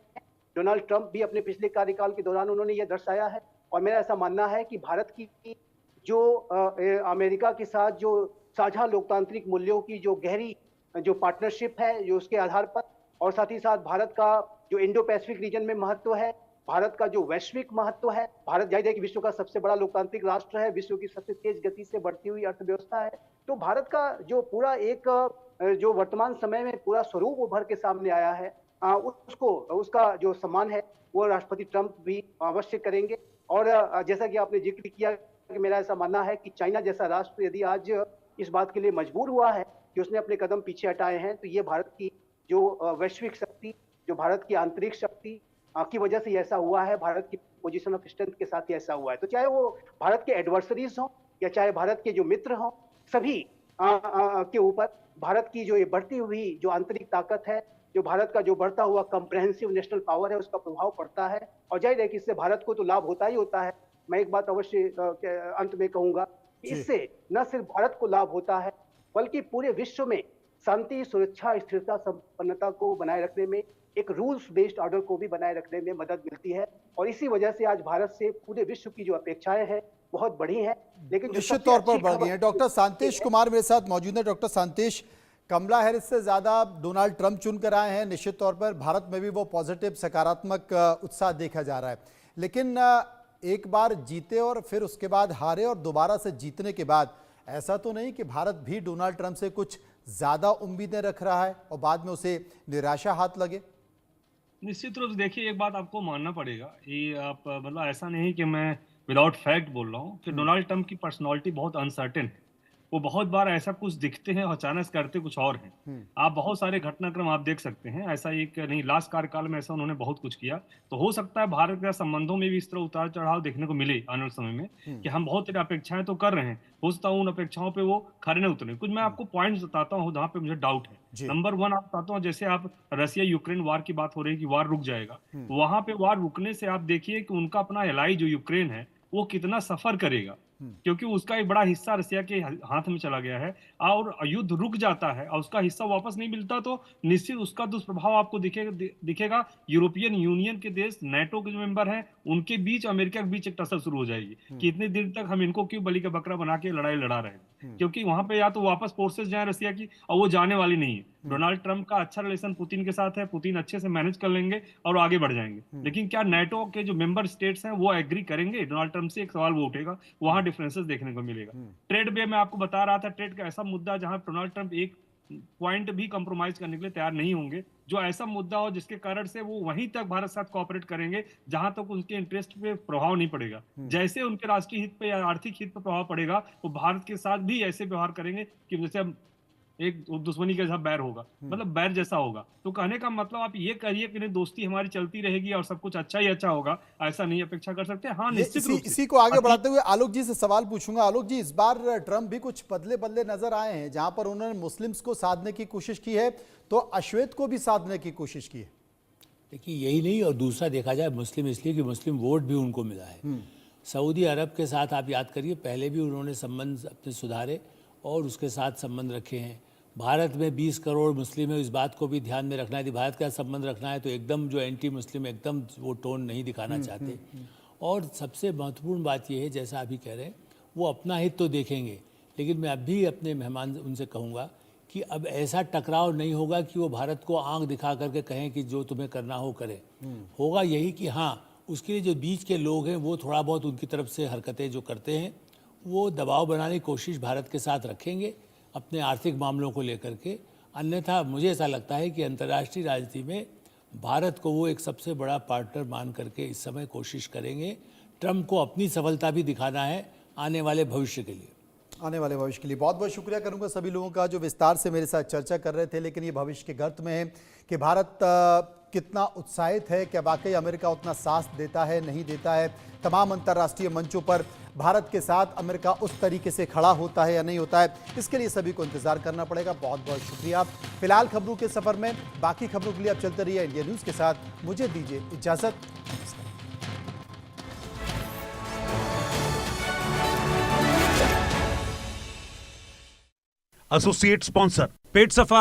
डोनाल्ड ट्रंप भी अपने पिछले कार्यकाल के दौरान उन्होंने ये दर्शाया है। और मेरा ऐसा मानना है कि भारत की जो अमेरिका के साथ जो साझा लोकतांत्रिक मूल्यों की जो गहरी जो पार्टनरशिप है, जो उसके आधार पर, और साथ ही साथ भारत का जो इंडो पैसिफिक रीजन में महत्व है, भारत का जो वैश्विक महत्व है, भारत जाहिर है कि विश्व का सबसे बड़ा लोकतांत्रिक राष्ट्र है, विश्व की सबसे तेज गति से बढ़ती हुई अर्थव्यवस्था है। तो भारत का जो पूरा एक जो वर्तमान समय में पूरा स्वरूप उभर के सामने आया है, उसका जो सम्मान है वो राष्ट्रपति ट्रंप भी अवश्य करेंगे। और जैसा कि आपने जिक्र किया कि मेरा ऐसा मानना है कि चाइना जैसा राष्ट्र यदि आज इस बात के लिए मजबूर हुआ है कि उसने अपने कदम पीछे हटाए हैं, तो ये भारत की जो वैश्विक शक्ति, जो भारत की आंतरिक शक्ति की वजह से ऐसा हुआ है, भारत की पोजीशन ऑफ स्ट्रेंथ के साथ ही ऐसा हुआ है। तो चाहे वो भारत के एडवर्सरीज हों या चाहे भारत के जो मित्र हों, सभी के ऊपर भारत की जो ये बढ़ती हुई जो आंतरिक ताकत है, जो भारत का जो बढ़ता हुआ कॉम्प्रहेंसिव नेशनल पावर है, उसका प्रभाव पड़ता है। और जाहिर है कि इससे भारत को तो लाभ होता ही होता है। मैं एक बात अवश्य अंत में कहूंगा कि इससे न सिर्फ भारत को लाभ होता है, बल्कि पूरे विश्व में शांति, सुरक्षा, स्थिरता, संपन्नता को बनाए रखने में, एक रूल्स बेस्ड ऑर्डर को भी बनाए रखने में मदद मिलती है। और इसी वजह से आज भारत से पूरे विश्व की जो अपेक्षाएं हैं बहुत बढ़ी हैं, लेकिन निश्चित तौर पर बढ़ गई हैं। डॉक्टर शांतेश कुमार मेरे साथ मौजूद है। डॉक्टर शांतेश, कमला हैरिस से ज्यादा डोनाल्ड ट्रंप चुनकर आए हैं। निश्चित तौर पर भारत में भी वो पॉजिटिव, सकारात्मक उत्साह देखा जा रहा है, लेकिन एक बार जीते और फिर उसके बाद हारे और दोबारा से जीतने के बाद ऐसा तो नहीं कि भारत भी डोनाल्ड ट्रंप से कुछ ज्यादा उम्मीदें रख रहा है और बाद में उसे निराशा हाथ लगे? निश्चित रूप से देखिए, एक बात आपको मानना पड़ेगा, ये आप मतलब ऐसा नहीं कि मैं विदाउट फैक्ट बोल रहा हूँ कि डोनाल्ड ट्रंप की पर्सनालिटी बहुत अनसर्टेन है। वो बहुत बार ऐसा कुछ दिखते हैं और अचानक करते कुछ और हैं। आप बहुत सारे घटनाक्रम आप देख सकते हैं, ऐसा एक नहीं, लास्ट कार्यकाल में ऐसा उन्होंने बहुत कुछ किया। तो हो सकता है भारत के संबंधों में भी इस तरह उतार चढ़ाव देखने को मिले आने वाले समय में, कि हम बहुत सारी अपेक्षाएं तो कर रहे हैं, हो सकता है उन अपेक्षाओं पे वो खरे न उतरे। कुछ मैं आपको पॉइंट्स बताता हूँ जहाँ पे मुझे डाउट है। नंबर 1 आप बताता हूँ, जैसे आप रसिया यूक्रेन वार की बात हो रही है कि वार रुक जाएगा, वहां पे वार रुकने से आप देखिए कि उनका अपना एलाई जो यूक्रेन है वो कितना सफर करेगा, क्योंकि उसका एक बड़ा हिस्सा रसिया के हाथ में चला गया है। और युद्ध रुक जाता है और उसका हिस्सा वापस नहीं मिलता, तो निश्चित उसका दुष्प्रभाव आपको दिखेगा यूरोपियन यूनियन के देश, नाटो के जो मेंबर हैं उनके बीच, अमेरिका के बीच एक टसल शुरू हो जाएगी कि इतने दिन तक हम इनको क्यों बलि का बकरा बना के लड़ाई लड़ा रहे हैं, क्योंकि वहां पे या तो वापस फोर्सेस जाए रसिया की, और वो जाने वाली नहीं है। डोनाल्ड ट्रंप का अच्छा रिलेशन पुतिन के साथ है, पुतिन अच्छे से मैनेज कर लेंगे और आगे बढ़ जाएंगे। लेकिन क्या नाटो के जो मेंबर स्टेट्स हैं वो एग्री करेंगे डोनाल्ड ट्रंप से? एक सवाल वो उठेगा, वहां डिफरेंसेस देखने को मिलेगा। ट्रेड पे मैं आपको बता रहा था, ट्रेड का ऐसा मुद्दा जहां डोनाल्ड ट्रंप एक पॉइंट भी कंप्रोमाइज करने के लिए तैयार नहीं होंगे, जो ऐसा मुद्दा हो जिसके कारण से वो वहीं तक भारत साथ कोऑपरेट करेंगे जहां तक उनके इंटरेस्ट पे प्रभाव नहीं पड़ेगा। जैसे उनके राष्ट्रीय हित पे या आर्थिक हित पे प्रभाव पड़ेगा, वो भारत के साथ भी ऐसे व्यवहार करेंगे कि जैसे एक दुश्मनी के जैसा बैर होगा, मतलब बैर जैसा होगा। तो कहने का मतलब आप ये कहिए कि नहीं, दोस्ती हमारी चलती रहेगी और सब कुछ अच्छा ही अच्छा होगा, ऐसा नहीं अपेक्षा कर सकते। हाँ, निश्चित रूप से इसी को आगे बढ़ाते हुए आलोक जी से सवाल पूछूंगा। आलोक जी, इस बार ट्रंप भी कुछ बदले बदले नजर आए हैं, जहां पर उन्होंने मुस्लिम्स को साधने की कोशिश की है तो अश्वेत को भी साधने की कोशिश की है। देखिए, यही नहीं, और दूसरा देखा जाए मुस्लिम इसलिए कि मुस्लिम वोट भी उनको मिला है। सऊदी अरब के साथ आप याद करिए, पहले भी उन्होंने संबंध अपने सुधारे और उसके साथ संबंध रखे हैं। भारत में 20 करोड़ मुस्लिम है, इस बात को भी ध्यान में रखना है। यदि भारत का संबंध रखना है तो एकदम जो एंटी मुस्लिम एकदम वो टोन नहीं दिखाना चाहते। और सबसे महत्वपूर्ण बात यह है, जैसा अभी कह रहे हैं, वो अपना हित तो देखेंगे, लेकिन मैं अभी अपने मेहमान उनसे कहूँगा कि अब ऐसा टकराव नहीं होगा कि वो भारत को आंख दिखा करके कहें कि जो तुम्हें करना हो करें। होगा यही कि हाँ, उसके लिए जो बीच के लोग हैं वो थोड़ा बहुत उनकी तरफ से हरकतें जो करते हैं वो दबाव बनाने की कोशिश भारत के साथ रखेंगे अपने आर्थिक मामलों को लेकर के। अन्यथा मुझे ऐसा लगता है कि अंतर्राष्ट्रीय राजनीति में भारत को वो एक सबसे बड़ा पार्टनर मान करके इस समय कोशिश करेंगे। ट्रंप को अपनी सफलता भी दिखाना है आने वाले भविष्य के लिए। आने वाले भविष्य के लिए बहुत बहुत शुक्रिया करूंगा सभी लोगों का जो विस्तार से मेरे साथ चर्चा कर रहे थे। लेकिन ये भविष्य के गर्त में है कि भारत कितना उत्साहित है, क्या वाकई अमेरिका उतना साथ देता है, नहीं देता है। तमाम अंतर्राष्ट्रीय मंचों पर भारत के साथ अमेरिका उस तरीके से खड़ा होता है या नहीं होता है, इसके लिए सभी को इंतजार करना पड़ेगा। बहुत बहुत शुक्रिया। फिलहाल खबरों के सफर में बाकी खबरों के लिए आप चलते रहिए इंडिया न्यूज के साथ। मुझे दीजिए इजाजत। एसोसिएट स्पॉन्सर पेट सफा